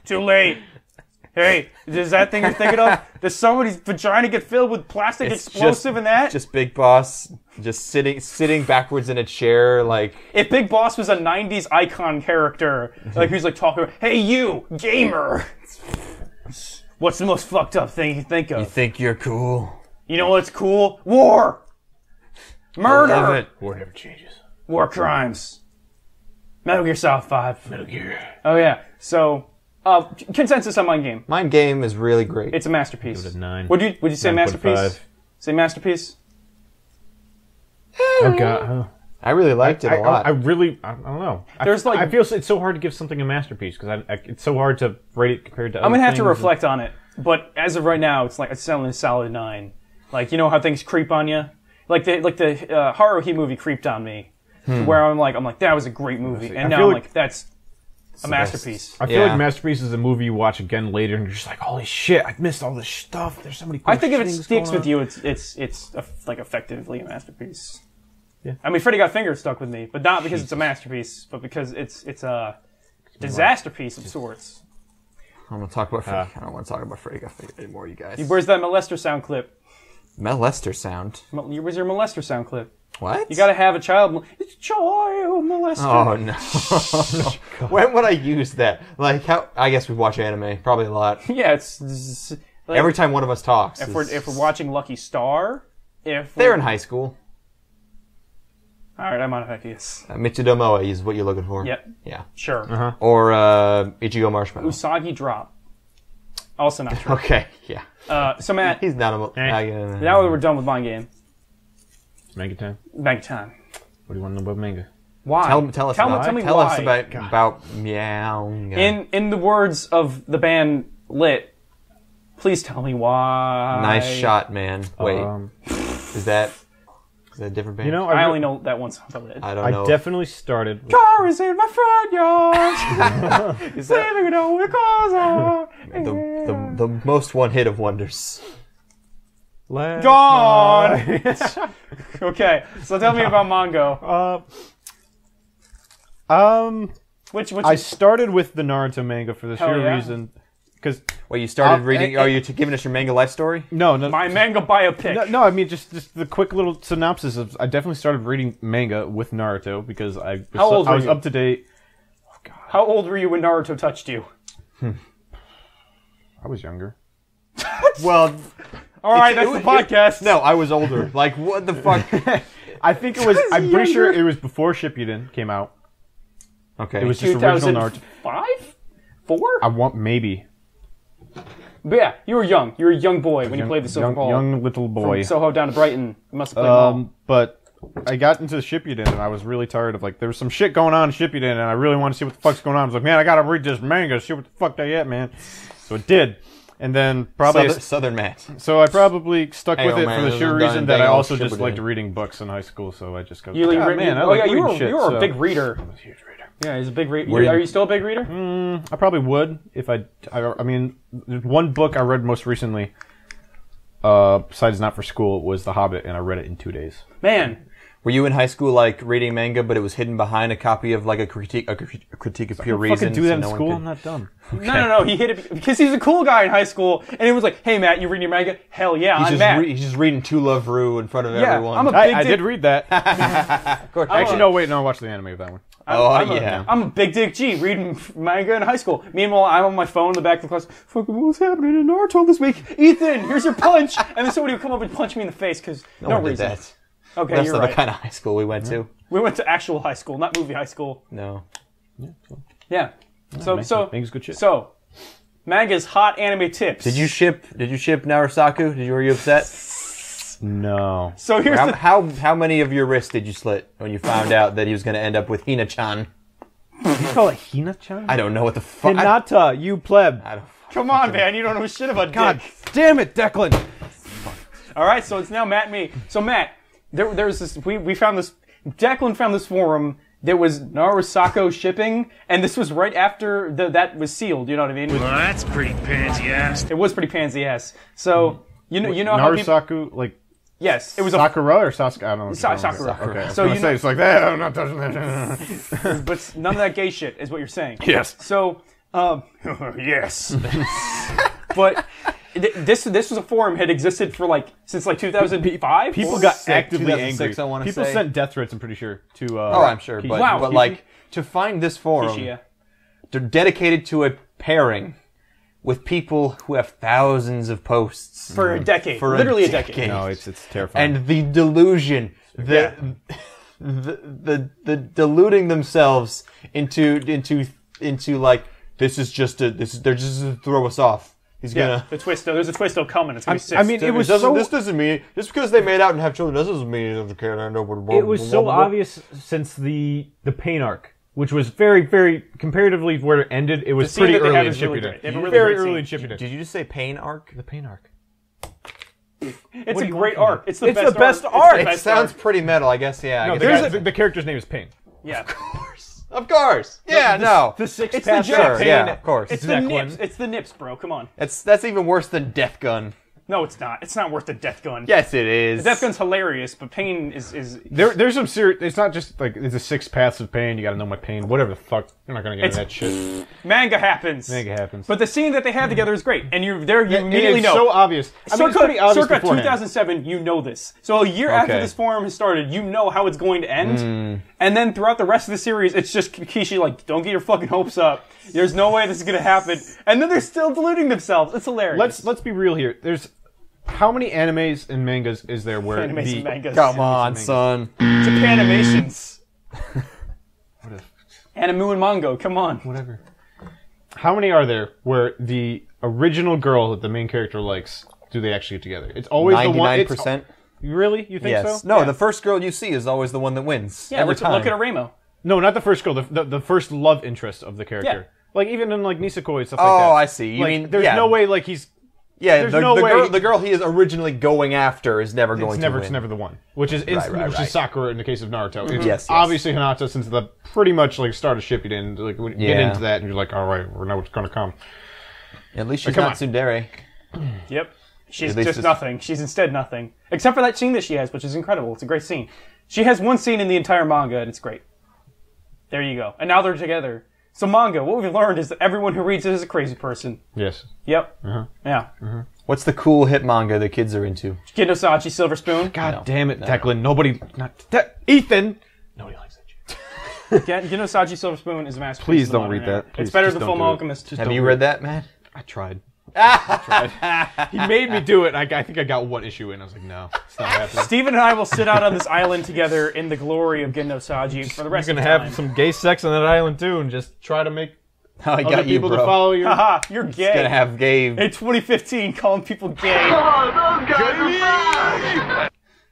Too late. Hey, is that thing you're thinking of? Does somebody's vagina get filled with plastic explosive in that? Just Big Boss, just sitting backwards in a chair, like. If Big Boss was a 90s icon character, like who's like talking, hey you, gamer! What's the most fucked up thing you can think of? You think you're cool? You know what's cool? War! Murder! I love it. War never changes. War crimes. Metal Gear Solid 5. Metal Gear. Oh yeah, so, consensus on my game. Mind game is really great. It's a masterpiece. Give it a 9. Would you say 9.5. masterpiece? Say masterpiece? Oh god. I really liked it a lot. I don't know. There's like- I feel it's so hard to give something a masterpiece because it's so hard to rate it compared to. I'm gonna have to reflect on it, but as of right now, it's selling a solid 9. Like, you know how things creep on you? Like the Haruhi movie creeped on me, where I'm like, that was a great movie, and now I'm like, that's a masterpiece. I feel Yeah. like Masterpiece is a movie you watch again later, and you're just like, holy shit, I've missed all this stuff. There's so many. Cool I think if it things sticks going with on. you, it's like effectively a masterpiece. Yeah. I mean, Freddy Got Fingered stuck with me, but not because it's a masterpiece, but because it's a disaster piece of sorts. I'm gonna talk about. I don't want to talk about Freddy Got Fingered anymore, you guys. Where's that molester sound clip? Melester sound. Where's your molester sound clip? What? You gotta have a child. It's a child molester. Oh no! When would I use that? Like how? I guess we watch anime probably a lot. Yeah, it's like, Every time one of us talks. if we're watching Lucky Star, they're in high school. All right, I'm on Hekius. Mitsudo Moe is what you're looking for. Yep, Yeah. sure. Or Ichigo Marshmallow. Usagi Drop. Also not true. Okay. Yeah. So Matt, He's not a. now that we're done with my game, It's manga time. bank time. What do you want to know about manga? Why? Tell us tell about, me tell why. us about meow. In the words of the band Lit, please tell me why. Nice shot, man. Wait, Um, is that a different band? you know, I only know that one song. Lit. I don't I know. definitely started. With, Car is in my front yard. Is that Saving it all because the The most one hit of wonders. Gone! Okay, so tell me about Mongo. Which I started with the Naruto manga for the sheer reason, because Well, you started reading. Are you giving us your manga life story? no, my manga biopic. no, I mean just the quick little synopsis of. I definitely started reading manga with Naruto because I was up to date. How old were you when Naruto touched you? I was younger. Well, All right, that's the podcast. No, I was older. Like, what the fuck? I think it was. I'm pretty sure it was before Shippuden came out. Okay. It was just original Naruto. 2005? 4? I want maybe. But yeah, you were young. You were a young boy when you played the Silver Ball. Young little boy. From Soho down to Brighton. You must have played them all. But I got into Shippuden and I was really tired of there was some shit going on in Shippuden and I really wanted to see what the fuck's going on. I was like, man, I gotta read this manga, see what the fuck they at, man. So it did. And then probably Southern Matt. So I probably stuck with it man, for the this sheer is reason done that I dang also old just Shippuden. liked reading books in high school. So I just go, You like man, I oh like yeah, reading shit. you were a so- big reader. I'm a huge reader. Yeah, he's a big reader. Were Are you- you still a big reader? I probably would if I mean, there's one book I read most recently, besides not for school, was The Hobbit, and I read it in 2 days. Man, Were you in high school reading manga, but it was hidden behind a copy of a critique of Pure Reason? Fucking do that so in no one school? could- I'm not dumb. no. He hit it because he's a cool guy in high school, and it was like, "Hey, Matt, you reading your manga? Hell yeah, I'm Matt." He's just reading To Love Ru in front of Yeah, everyone. I'm a I big did read that. Of course. Actually, no, wait, no, I watched the anime of that one. I'm a big dick G reading manga in high school. Meanwhile, I'm on my phone in the back of the class. Fucking what's happening in Naruto this week? Ethan, here's your punch, and then somebody would come up and punch me in the face because no one did reason. that. Okay, That's you're not right. the kind of high school we went to. We went to actual high school, not movie high school. No. Yeah. So Manga's good shit. So, manga's hot anime tips. Did you ship Narasaku? Were you upset? No. So here's the How many of your wrists did you slit when you found out that he was going to end up with Hina-chan? You call it Hina-chan? I don't know what the fuck. Hinata, you pleb. I don't. come on, man. You don't know shit about God dick. damn it, Declan. All right, so it's now Matt and me. So Matt, there's this. We found this. Declan found this forum. There was Narusako shipping, and this was right after that was sealed. You know what I mean? Well, that's pretty pansy ass. It was pretty pansy ass. So you know how people, Narasaku, yes, it was a Sakura or Sasuke? I don't know. Sakura. Okay. I was So gonna you say know, it's like that. I'm not touching that. but none of that gay shit is what you're saying. Yes. So yes, but. This was a forum had existed for since 2005. People got Sick, actively 2006, angry. I wanna People say. sent death threats. I'm pretty sure to. Oh, I'm sure. But, Wow. but to find this forum, Kishia. they're dedicated to a pairing with people who have thousands of posts For a decade, For literally a decade. No, it's terrifying. and the delusion, the deluding themselves into this is just they're just to throw us off. He's gonna. The twist. There's a twist coming. It's gonna be sick. I mean, it was so. This doesn't mean just because they made out and have children doesn't mean it doesn't care. I know what. It was so obvious since the pain arc, which was very, very comparatively where it ended. It was The scene pretty that they early have in is really Shippuden. great. They have a really Very great early in scene. Shippuden. Did you just say pain arc? The pain arc. It's a do you great want from arc. me? It's the It's best the best art. art. It's the It best sounds art. pretty metal. I guess. Yeah. I No, guess the character's name is Pain. Yeah. Of course. Yeah. No. The six It's the paths Jack of Sure, pain. yeah, of course. It's the Declan. nips. It's the nips, bro. Come on. That's even worse than Death Gun. No, it's not. It's not worth the death gun. Yes, it is. Death gun's hilarious, but pain is. There's some serious. It's not just it's a 6 paths of pain. You got to know my pain. Whatever the fuck. You're not gonna get into that shit. Manga happens. Manga happens. But the scene that they have together is great, and you immediately it's know. so obvious. I mean, it's pretty obvious circa beforehand. 2007, you know this. So a year after Okay. this forum has started, you know how it's going to end. And then throughout the rest of the series, it's just Kishi don't get your fucking hopes up. There's no way this is going to happen. And then they're still deluding themselves. It's hilarious. Let's be real here. There's how many animes and mangas is there where Animes the and mangas. Come on, son. Japanimations. Animu and Mongo, come on. whatever. How many are there where the original girl that the main character likes do they actually get together? It's always the one. 99%. Really? You think Yes. so? No, the first girl you see is always the one that wins. Yeah, every look, time. look at Aremo. No, not the first girl. The first love interest of the character. Yeah. Like even in Nisekoi and stuff like Oh, that. I see. You Like, mean there's yeah. no way he's. Yeah, there's the, no the way- girl, the girl he is originally going after is never going It's to never, win. it's never the one. Which is right, which right. is Sakura in the case of Naruto. It's Yes. obviously Hinata since the pretty much start of Shippuden. When you get Yeah. into that and you're like, all right, we know what's going to come. At least she's come not on. tsundere. Yep. She's At least just it's- nothing. She's instead nothing. Except for that scene that she has, which is incredible. It's a great scene. She has one scene in the entire manga, and it's great. There you go. And now they're together. So manga, what we've learned is that everyone who reads it is a crazy person. Yes. Yep. Yeah. What's the cool hit manga the kids are into? Kinosachi Silver Spoon. God damn it, Declan. Nobody... Ethan! Nobody likes that shit. Kinosachi Silver Spoon is a masterpiece. Please of the don't read modern era. that. Please, It's better just than don't Full do it. Alchemist. Have you read that, Matt? I tried. He made me do it, and I think I got one issue in. I was like, no, it's not happening. Steven and I will sit out on this island together in the glory of Kinosachi for the rest You're of gonna the time. have some gay sex on that island, too, and just try to make Oh, I other got you, people bro. to follow your... Haha, you're gay. Gonna have gay. In 2015, calling people gay.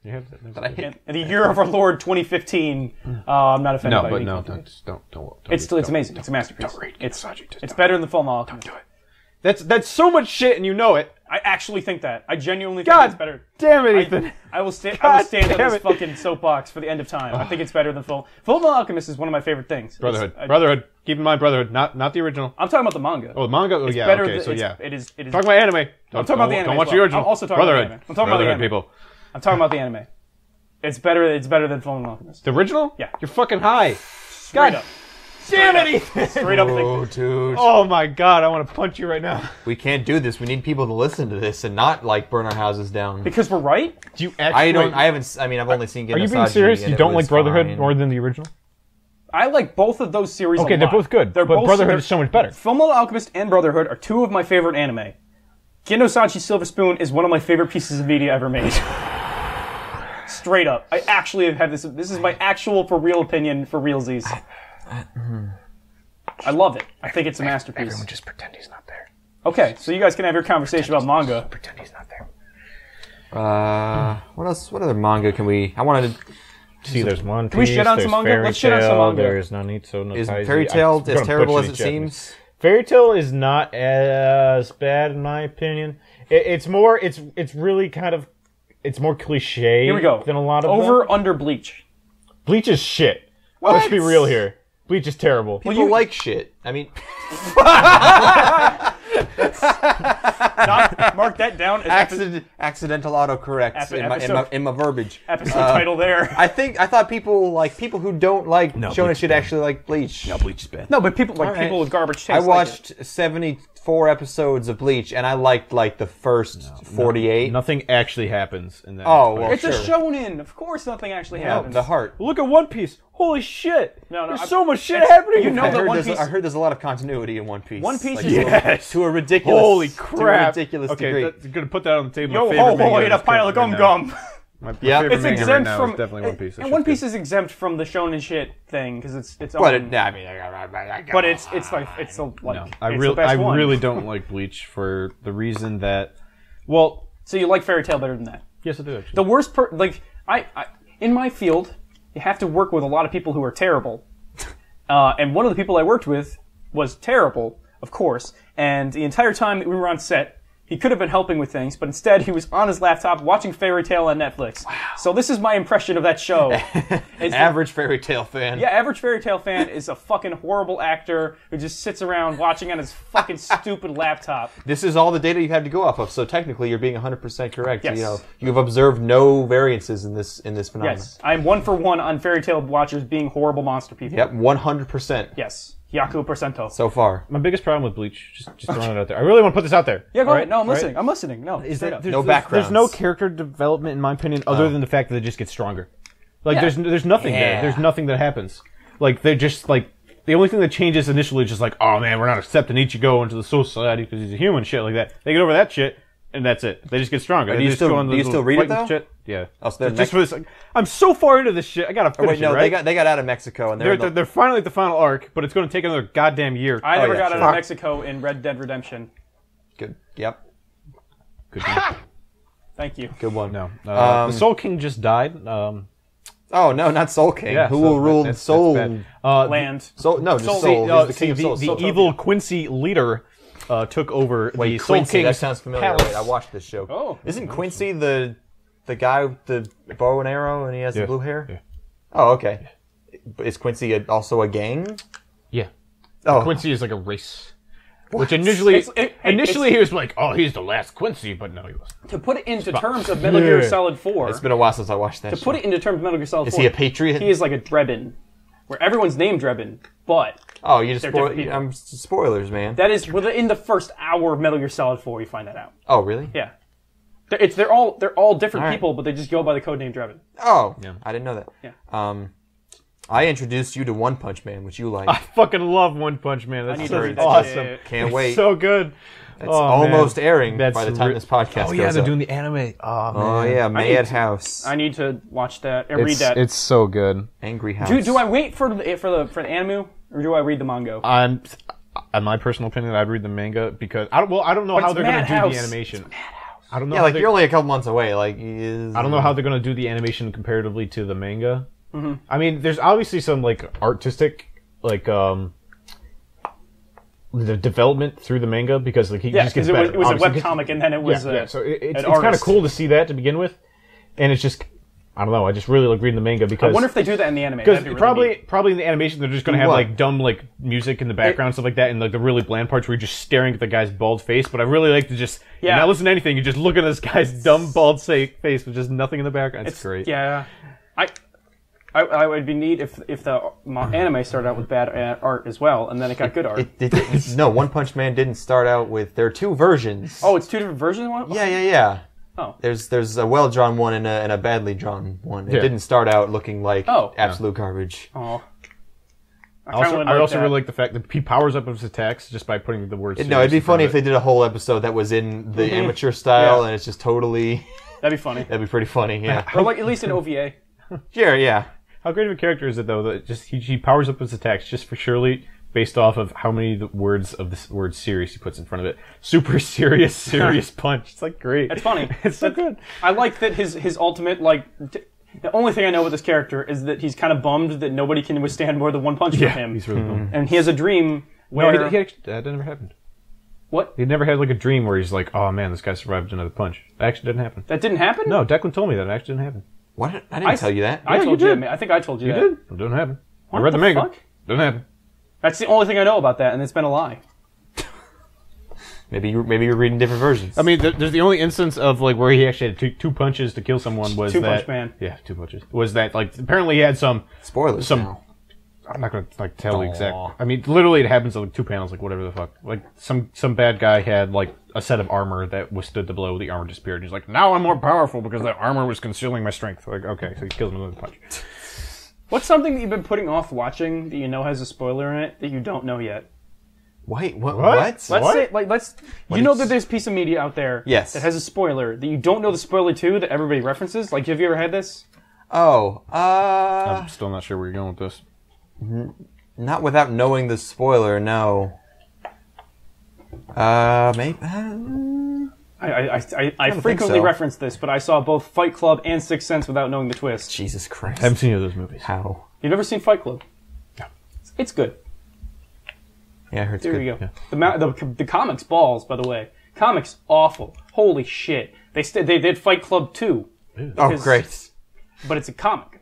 You have that? But I hit. In the year of our Lord 2015, I'm not offended No, by but any no, content. don't It's read- amazing. It's a masterpiece. Don't read It's Kinosachi, just it's don't. better than Full Alchemist. do it. That's so much shit, and you know it. I actually think that. I genuinely think God it's better. damn it, Ethan. I will stand God on damn this it. fucking soapbox for the end of time. I think it's better than Full Alchemist is one of my favorite things. Brotherhood. It's- Brotherhood. Keep in mind Brotherhood, not the original. I'm talking about the manga. Oh, the manga? Oh, It's yeah, better okay, than, so it's- yeah. It is. Talking about anime. I'm talking about the anime Don't as watch well. the original. I'm also talking about the Brotherhood. anime. I'm talking about the Brotherhood, anime. people. I'm talking about the anime. It's better than Full Alchemist. The original? Yeah. You're fucking high. Straight God up. damn it, Ethan. Straight up. Oh, dude. Oh my god, I want to punch you right now. We can't do this. We need people to listen to this and not like burn our houses down. Because we're right. Do you actually... I don't. wait, I haven't. I mean, I've only seen. Are you being Kinosaji, serious? and You it don't was like Brotherhood fine. more than the original? I like both of those series. Okay, a they're lot. both good, but Brotherhood is so much better. Fullmetal Alchemist and Brotherhood are two of my favorite anime. Kinosachi Silver Spoon is one of my favorite pieces of media ever made. Straight up, I actually have had this. This is my actual, for real opinion, for realsies. I love it. I think it's a masterpiece. Everyone just pretend he's not there. Okay, so you guys can have your conversation about manga. Pretend he's not there. What else? What other manga can we? I wanted to. See, there's One Piece, we shit on there's some manga? Fairy Let's shit on some Tail, manga. There's Nanitsu no Is Taizai. Fairy Tail I'm as gonna terrible butcher as it these Japanese. seems? Fairy Tail is not as bad in my opinion. It's more. It's really kind of. It's more cliche. Here we go. Than a lot of Over them. under Bleach. Bleach is shit. Let's be real here. Bleach is terrible. People like shit. I mean, Mark that down as accidental autocorrects in my verbiage. episode title there. I thought people who don't like Bleach shonen is should bad. actually like Bleach. No, Bleach is bad. No, but people right. people with garbage taste. I like watched it. 74 episodes of Bleach, and I liked like the first 48. Nothing actually happens in that. Oh, well, It's sure. a shonen. Of course, nothing actually No, happens. the heart. Look at One Piece. Holy shit! No, There's I- so much shit it's- happening. you in know I that. that heard, One there's, Piece- I heard there's a lot of continuity in One Piece. One Piece Like, is- Yes. to a ridiculous, Holy to a crap! ridiculous Okay, degree. that's gonna put that on the table. Yo My ho favorite ho! manga Eat a is pile of gum right now. gum. My Yeah. favorite It's manga exempt right now from is definitely One Piece. And One Piece is exempt from the shonen shit thing because it's But own. I mean, But it's like it's the like No, it's I the best one. really don't like Bleach for the reason that, well, So you like Fairy Tail better than that? yes, I do actually. The worst I in my field, you have to work with a lot of people who are terrible. And one of the people I worked with was terrible, of course. And the entire time that we were on set, he could have been helping with things, but instead he was on his laptop watching Fairy Tail on Netflix. Wow. So this is my impression of that show. average Fairy Tail fan. Yeah, average Fairy Tail fan is a fucking horrible actor who just sits around watching on his fucking stupid laptop. This is all the data you have to go off of. So technically, you're being 100% correct. Yes. You know, you've observed no variances in this phenomenon. Yes, I'm 1 for 1 on Fairy Tail watchers being horrible monster people. Yep, 100% Yes, Yaku percento. so far. My biggest problem with Bleach, just throwing it out there. I really want to put this out there. Yeah, go all ahead. right? No, I'm All right? listening. I'm listening. No, Is straight that up. No backgrounds. There's no character development, in my opinion, other than the fact that they just get stronger. Like, Yeah. there's nothing there. Yeah. There's nothing that happens. Like, they're just, like, the only thing that changes initially is just like, oh man, we're not accepting Ichigo into the society because he's a human, shit like that. They get over that shit, and that's it. They just get stronger. Do They you just still- go on do you those still little read it, fighting though? Shit. Yeah. Oh, so they're Just for this, like, I'm so far into this shit. I gotta Oh, finish wait, no, it, right? they got out of Mexico and They're finally at the final arc, but it's going to take another goddamn year. I never yeah, got sure. out of Mexico in Red Dead Redemption. good. Yep, Good one. Thank you. good one. No. The Soul King just died. Oh no, not Soul King. Yeah, Who so will rule that's Soul? bad. Land. Soul? No, just Soul- Soul. the- He's the king of Soul. the Soul. evil Quincy leader took over the Wait, Soul Quincy. King's That sounds familiar. palace. Wait, I watched this show. Oh. Isn't Quincy the guy with the bow and arrow and he has the Yeah. blue hair? Yeah. Oh, okay. Is Quincy also a gang? Yeah. Oh, Quincy is like a race. Which initially, It's- he was like, "Oh, he's the last Quincy," but no, he wasn't. To put it into terms of Metal Gear Yeah. Solid 4, It's been a while since I watched that. to put it into terms of Metal Gear Solid 4, Is he a patriot? He is like a Drebin, where everyone's named Drebin, but Oh, you just They're spoil. different people. Spoilers, man. that is within the first hour of Metal Gear Solid 4 you find that out. Oh, really? Yeah. They're all different All right. people, but they just go by the codename Drebin. Oh, I didn't know that. Yeah. I introduced you to One Punch Man, which you like. I fucking love One Punch Man. That's need so to read that awesome. shit. Can't It's wait. so good. It's almost airing That's by the time this podcast Oh goes yeah, they're up. doing the anime. Oh man. Oh yeah, need Madhouse. I need to watch that and read that. It's so good. Angry House. Do I wait for the anime or do I read the manga? In my personal opinion, I'd read the manga because I don't know how it's they're going to do Madhouse. the animation. I don't know. Yeah, how like they- you're only a couple months away. Like I don't know how they're going to do the animation comparatively to the manga. Mm-hmm. I mean, there's obviously some like artistic like the development through the manga because like he Yeah, just gets because better. it was a Obviously, webcomic and then it was So it's an kind of artist. cool to see that to begin with, and it's just I don't know. I just really like reading the manga I because wonder if they do that in the anime. because That'd be really neat. probably in the animation they're just going to have What? like dumb like music in the background and stuff like that, and like the really bland parts where you're just staring at the guy's bald face. But I really like to just not listen to anything. You just look at this guy's dumb bald face with just nothing in the background. It's great. Yeah, I would be neat if the anime started out with bad art as well, and then it got good art. No, One Punch Man didn't start out with. There are two versions. Oh, it's two different versions. Yeah. Oh. There's a well drawn one and a badly drawn one. It Yeah. didn't start out looking like Oh. absolute garbage. Oh. I also really like the fact that he powers up his attacks just by putting the words. No, it'd be funny if they did a whole episode that was in the amateur style Yeah. and it's just totally. That'd be funny. That'd be pretty funny. Yeah. Or like at least an OVA. Sure. Yeah. How great of a character is it though that just he powers up his attacks just for surely based off of how many words of this word serious he puts in front of it. Super serious punch. It's like great. It's funny. It's so good. I like that his ultimate like. The only thing I know with this character is that he's kind of bummed that nobody can withstand more than one punch from him. He's really cool. And he has a dream where No, he actually, that never happened. what? He never had like a dream where he's like, oh man, this guy survived another punch. That actually didn't happen. That didn't happen? No, Declan told me that. It actually didn't happen. What? I didn't tell you that. I Yeah, told you you. did. I think I told you, You that. did? It didn't happen. I What read the the manga. fuck? Didn't happen. That's the only thing I know about that, and it's been a lie. Maybe you're reading different versions. I mean, there's the only instance of like where he actually had two punches to kill someone was Two that. Punch Man. Yeah, 2 punches. Was that like apparently he had some. Spoilers. Some. I'm not gonna like tell the exact. I mean, literally, it happens in like 2 panels, like whatever the fuck. Like some bad guy had like a set of armor that withstood the blow. The armor disappeared. And he's like, now I'm more powerful because the armor was concealing my strength. Like, okay, so he kills him with a punch. What's something that you've been putting off watching that you know has a spoiler in it that you don't know yet? Wait, what? What? Let's say, you know that there's a piece of media out there Yes. that has a spoiler that you don't know the spoiler to that everybody references. Like, have you ever had this? Oh, I'm still not sure where you're going with this. not without knowing the spoiler. No. Maybe. I frequently so. reference this, but I saw both Fight Club and Sixth Sense without knowing the twist. Jesus Christ. I haven't seen either of those movies. How? You've never seen Fight Club? No. It's good. Yeah, I heard it's There good. you go. Yeah. The comics balls, by the way. Comics awful. Holy shit. They did Fight Club 2, Oh, Because- great. but it's a comic.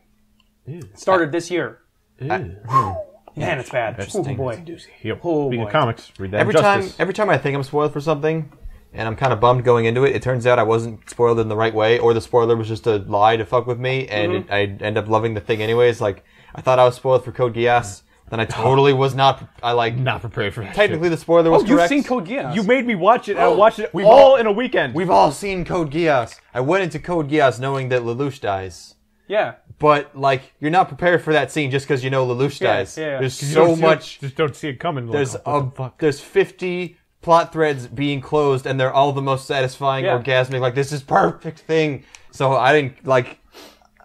It started this year. Man, it's bad. Oh Interesting. boy. Yep. Oh, Speaking boy. of comics, read that. Every Justice. time I think I'm spoiled for something, and I'm kind of bummed going into it, it turns out I wasn't spoiled in the right way, or the spoiler was just a lie to fuck with me, and I end up loving the thing anyways. Like, I thought I was spoiled for Code Geass, then I totally was not. Not prepared for that. Technically, the spoiler was You've correct. seen Code Geass. You made me watch it. And I watched it We've all all- in a weekend. We've all seen Code Geass. I went into Code Geass knowing that Lelouch dies. Yeah. But, like, you're not prepared for that scene just because you know Lelouch Yeah, dies. yeah. There's You so don't see much. it, just don't see it coming. Like, There's what the fuck? there's 50 plot threads being closed, and they're all the most satisfying, Yeah. orgasmic. Like, this is perfect thing. So I didn't like.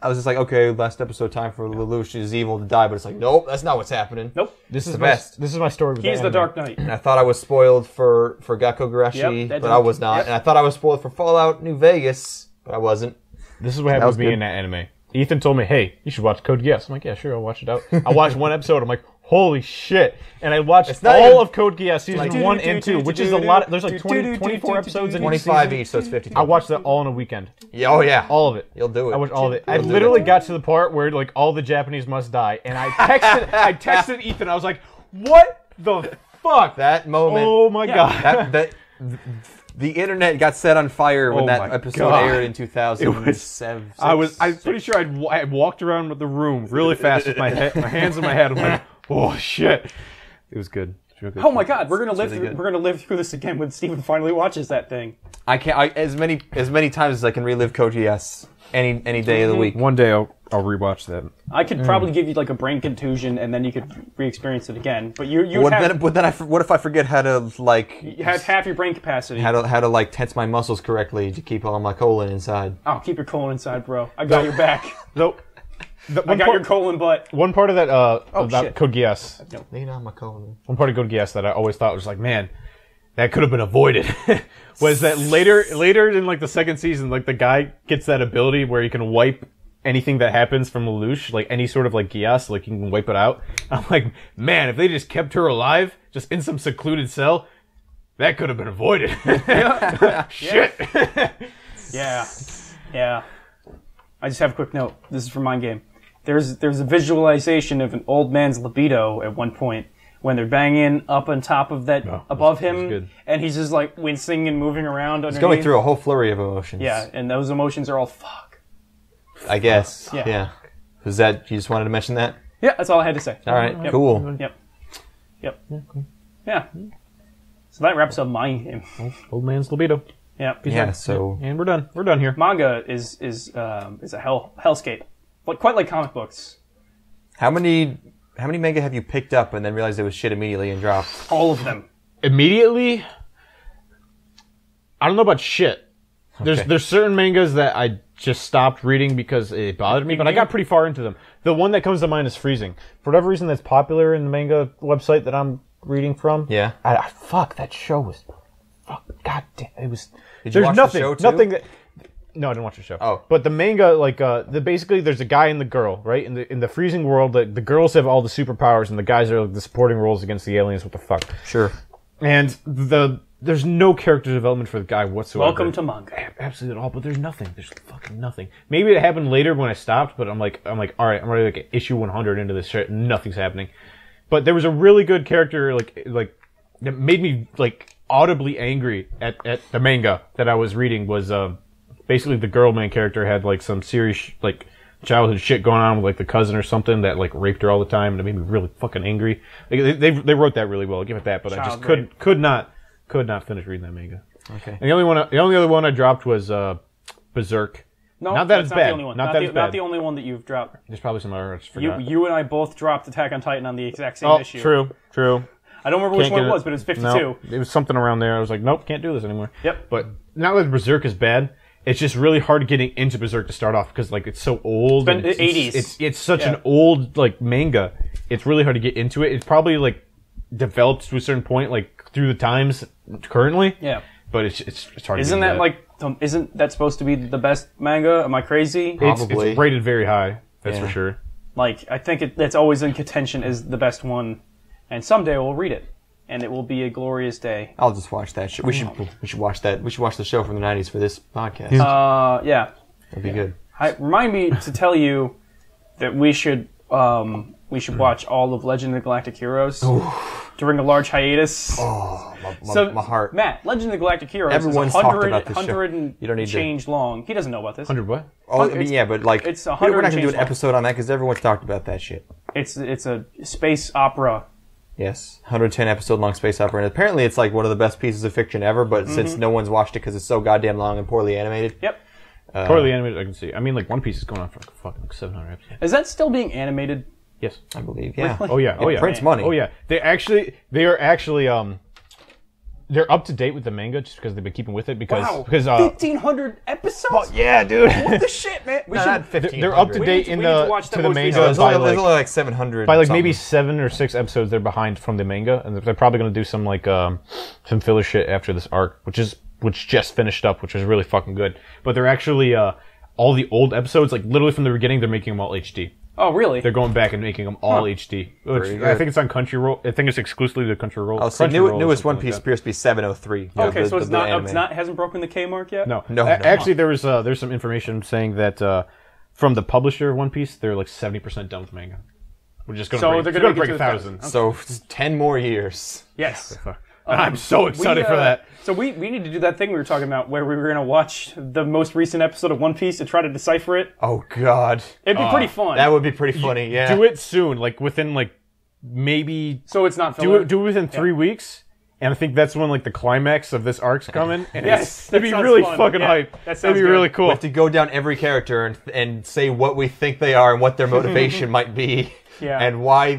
I was just like, okay, last episode, time for Lelouch is evil to die, but it's like, nope, that's not what's happening. Nope. This is the my best. This is my story. With He's the anime. Dark Knight. And I thought I was spoiled for Gakko Garashi, Yep, that but I didn't- was not. yep. And I thought I was spoiled for Fallout New Vegas, but I wasn't. This is what happened was with me good. in that anime. Ethan told me, "Hey, you should watch Code Geass." I'm like, "Yeah, sure, I'll watch it out." I watched one episode. I'm like, "Holy shit!" And I watched not all even- of Code Geass season 1 and 2, which is a lot. There's like 24 episodes in each 25 season. each, so it's 50. I watched that all in a weekend. Yeah, oh yeah. All of it. You'll do it. I watched all of it. I You'll do literally it. got to the part where like all the Japanese must die, and I texted Ethan. I was like, "What the fuck! That moment. Oh my god. The internet got set on fire when Oh that my episode God. aired in 2007. I'm pretty sure I walked around with the room really fast with my hands in my head. I'm like, oh shit. It was good. It was real good. Oh my God, we're gonna live. really good. We're gonna live through this again when Steven finally watches that thing. I can't. As many times as I can relive Code Geass any day of the week. One day I'll rewatch that. I could probably give you like a brain contusion, and then you could re-experience it again. But you What would if I forget how to you have half your brain capacity. how to like tense my muscles correctly to keep all my colon inside? Oh, keep your colon inside, bro. I got your back. Nope. I got your colon butt. One part of that about shit. Code Geass. Lean on my colon. One part of Code Geass that I always thought was like, man, that could have been avoided. Was that later in like the second season, like the guy gets that ability where he can wipe anything that happens from Lelouch, like any sort of like Geass, like you can wipe it out. I'm like, man, if they just kept her alive, just in some secluded cell, that could have been avoided. Shit. Yeah. I just have a quick note. This is from Mind Game. There's a visualization of an old man's libido at one point when they're banging up on top of that above him, good. and he's just like wincing and moving around underneath. He's going through a whole flurry of emotions. Yeah, and those emotions are all fuck. I guess. Yeah. Was that you just wanted to mention that? Yeah, that's all I had to say. All right. Yep. Cool. Yep. Yeah. So that wraps up Mind Game. Old man's libido. Yeah. Yeah. So And we're done. We're done here. Manga is a hellscape, but quite like comic books. how many manga have you picked up and then realized it was shit immediately and dropped? All of them. Immediately, I don't know about shit. There's certain mangas that I just stopped reading because it bothered me, but I got pretty far into them. The one that comes to mind is Freezing. For whatever reason, that's popular in the manga website that I'm reading from. Yeah. Fuck, that show was... Fuck, god damn, it was... Did you watch the show, too? Nothing that... No, I didn't watch the show. Oh. But the manga, like, basically there's a guy and the girl, right? In the Freezing world, the girls have all the superpowers and the guys are like, the supporting roles against the aliens. What the fuck? Sure. And there's no character development for the guy whatsoever. Welcome to manga. Absolutely at all, but there's nothing. There's fucking nothing. Maybe it happened later when I stopped, but I'm like, all right, I'm ready to like issue 100 into this shit. Nothing's happening. But there was a really good character, like that made me like audibly angry at the manga that I was reading. Was basically the girl main character had like some serious like childhood shit going on with like the cousin or something that like raped her all the time, and it made me really fucking angry. Like, they wrote that really well. I'll give it that, but I just could not finish reading that manga. Okay. And the only other one I dropped was Berserk. No, not that that's it's not bad. the only one. Not that it's bad. Not the only one that you've dropped. There's probably some other I just forgot. You and I both dropped Attack on Titan on the exact same issue. True. I don't remember which Can't one get it was, but it was 52. No, it was something around there. I was like, nope, can't do this anymore. Yep. But now that Berserk is bad, it's just really hard getting into Berserk to start off because like it's so old. It's been and 80s. It's such an old like manga. It's really hard to get into it. It's probably like developed to a certain point, like through the times currently. Yeah. But it's hard. Isn't to get that like? Isn't that supposed to be the best manga? Am I crazy? Probably. It's rated very high. That's for sure. Like I think that's always in contention as the best one, and someday we'll read it, and it will be a glorious day. I'll just watch that shit. We should watch that. We should watch the show from the 90s for this podcast. Yeah. That'd be good. Remind me to tell you that we should watch all of Legend of the Galactic Heroes during a large hiatus. My heart. Matt, Legend of the Galactic Heroes Everyone's is talked about this show. 100 and You don't need to- change long. He doesn't know about this. 100 what? Oh, I mean, yeah, but like, it's we're 100 not going to do change an long. episode on that because everyone's talked about that shit. It's a space opera. Yes, 110 episode long space opera, and apparently it's like one of the best pieces of fiction ever. But since no one's watched it because it's so goddamn long and poorly animated, Yep. Poorly animated, I can see. I mean, like One Piece is going on for like fucking 700 episodes. Is that still being animated? Yes. I believe, yeah. Really? Oh yeah. It prints money. Oh yeah. They are actually they're up to date with the manga just because they've been keeping with it because 1,500 episodes? yeah, dude. What the shit, man? We Not should, 1500. They're up to date we in need to the watch the to the most manga recent There's by only like like 700. maybe 7 or 6 episodes they're behind from the manga, and they're probably going to do some like some filler shit after this arc, which just finished up, which was really fucking good. But they're actually all the old episodes, like literally from the beginning, they're making them all HD. Oh, really? They're going back and making them all HD. Which, I think it's on Crunchyroll. I think it's exclusively the Crunchyroll. Oh, so Crunchyroll or newest something One Piece like appears to be 703. Okay, so the it's blue not anime. hasn't broken the K mark yet? that. No. Actually, there's some information saying that from the publisher of One Piece, they're like 70% done with manga. We're just going So to they're break, gonna break get to 1,000. So 10 more years. Yes. I'm so excited for that. So we need to do that thing we were talking about where we were going to watch the most recent episode of One Piece to try to decipher it. Oh God, It'd be pretty fun. that would be pretty funny. Yeah. Do it soon, like within like maybe so it's not do filler. it within 3 weeks. And I think that's when like the climax of this arc's coming. And Yes, that'd that be sounds really fun. fucking Yeah, hype. that That'd sounds be good. really We cool. have to go down every character and say what we think they are and what their motivation might be, Yeah. and why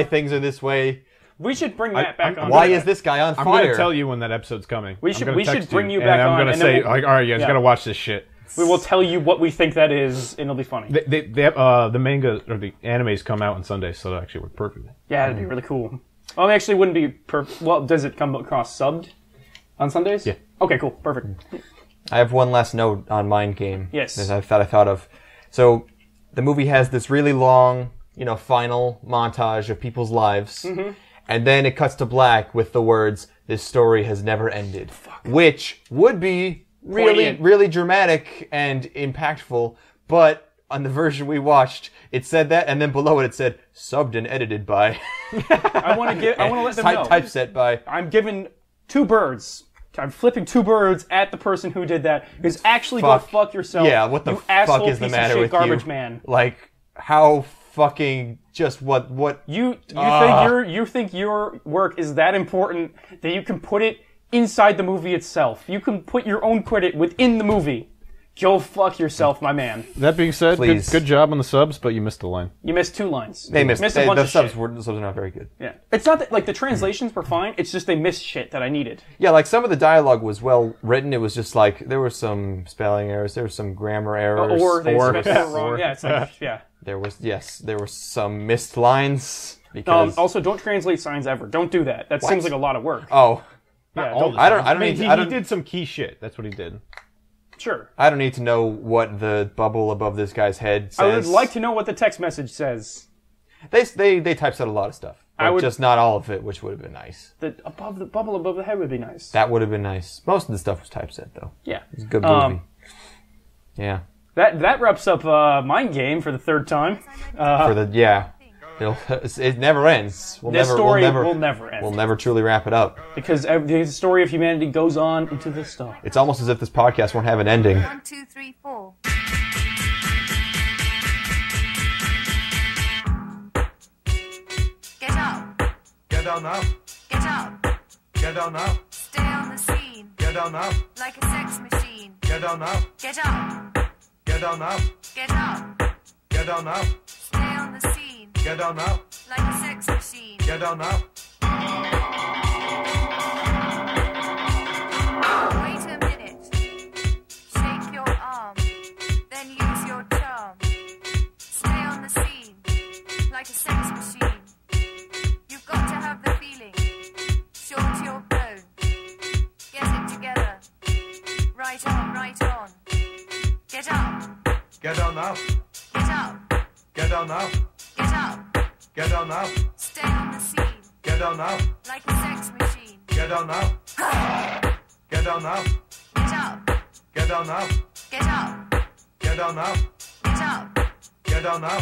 things are this way. We should bring that back on. Why is this guy on I'm fire? gonna tell you when that episode's coming. We I'm should- gonna we should text bring you and back I'm on, gonna and say, then we'll- like, all right, you guys yeah. gotta watch this shit. We will tell you what we think that is, and it'll be funny. The manga or the animes come out on Sunday, so that actually work perfectly. Yeah, it'd be really cool. Well, it actually wouldn't be well, does it come across subbed on Sundays? Yeah. Okay, cool. Perfect. I have one last note on Mind Game. Yes. That I thought of. So the movie has this really long, final montage of people's lives, and then it cuts to black with the words, "This story has never ended," which would be really, Poignant. really dramatic and impactful. But on the version we watched, it said that, and then below it said, "Subbed and edited by." I want to let them know. Typeset by. I'm giving 2 birds. I'm flipping 2 birds at the person who did that. Who's actually go fuck yourself. Yeah, what the you fuck asshole is the piece matter of shit with garbage you? man. Like, how fucking just what? You think your work is that important that you can put it inside the movie itself. You can put your own credit within the movie. Go fuck yourself, my man. That being said, Please. good job on the subs, but you missed the line. You missed 2 lines. They missed. a bunch The of subs shit. were not very good. Yeah. It's not that, like, the translations were fine. It's just they missed shit that I needed. Yeah, like some of the dialogue was well written. It was just like there were some spelling errors, there were some grammar errors, Or they spelled it wrong. Or. Yeah, it's like, yeah. there were some missed lines because Also, don't translate signs ever. Don't do that. That seems like a lot of work. oh, Yeah, All don't, the I don't time. need to- He I don't- did some key shit. That's what he did. sure. I don't need to know what the bubble above this guy's head says. I would like to know what the text message says. They typeset a lot of stuff, but I would- just not all of it, which would have been nice. The bubble above the head would be nice. That would have been nice. Most of the stuff was typeset though. Yeah. It's a good movie. Yeah. That wraps up Mind Game for the 3rd time. It never ends. This story will never end. We'll never truly wrap it up. Because the story of humanity goes on into the stars. It's almost as if this podcast won't have an ending. 1, 2, 3, 4. Get up. Get down now. Get up. Get down now. Stay on the scene. Get down now. Like a sex machine. Get down now. Get up. Get down now. Get up. Get down now. Stay on the scene. Get down now. Like a sex machine. Get down now. Wait a minute. Shake your arm. Then use your charm. Stay on the scene. Like a sex machine. You've got to have the feeling. Short your bone. Get it together. Right on, right on. Get up. Get down now. Get up. Get down now. Get up. Get down now. Stay on the scene. Get down now. Like a sex machine. Get down now. Get down now. Get up. Get down now. Get up. Get down now. Get up. Get down now.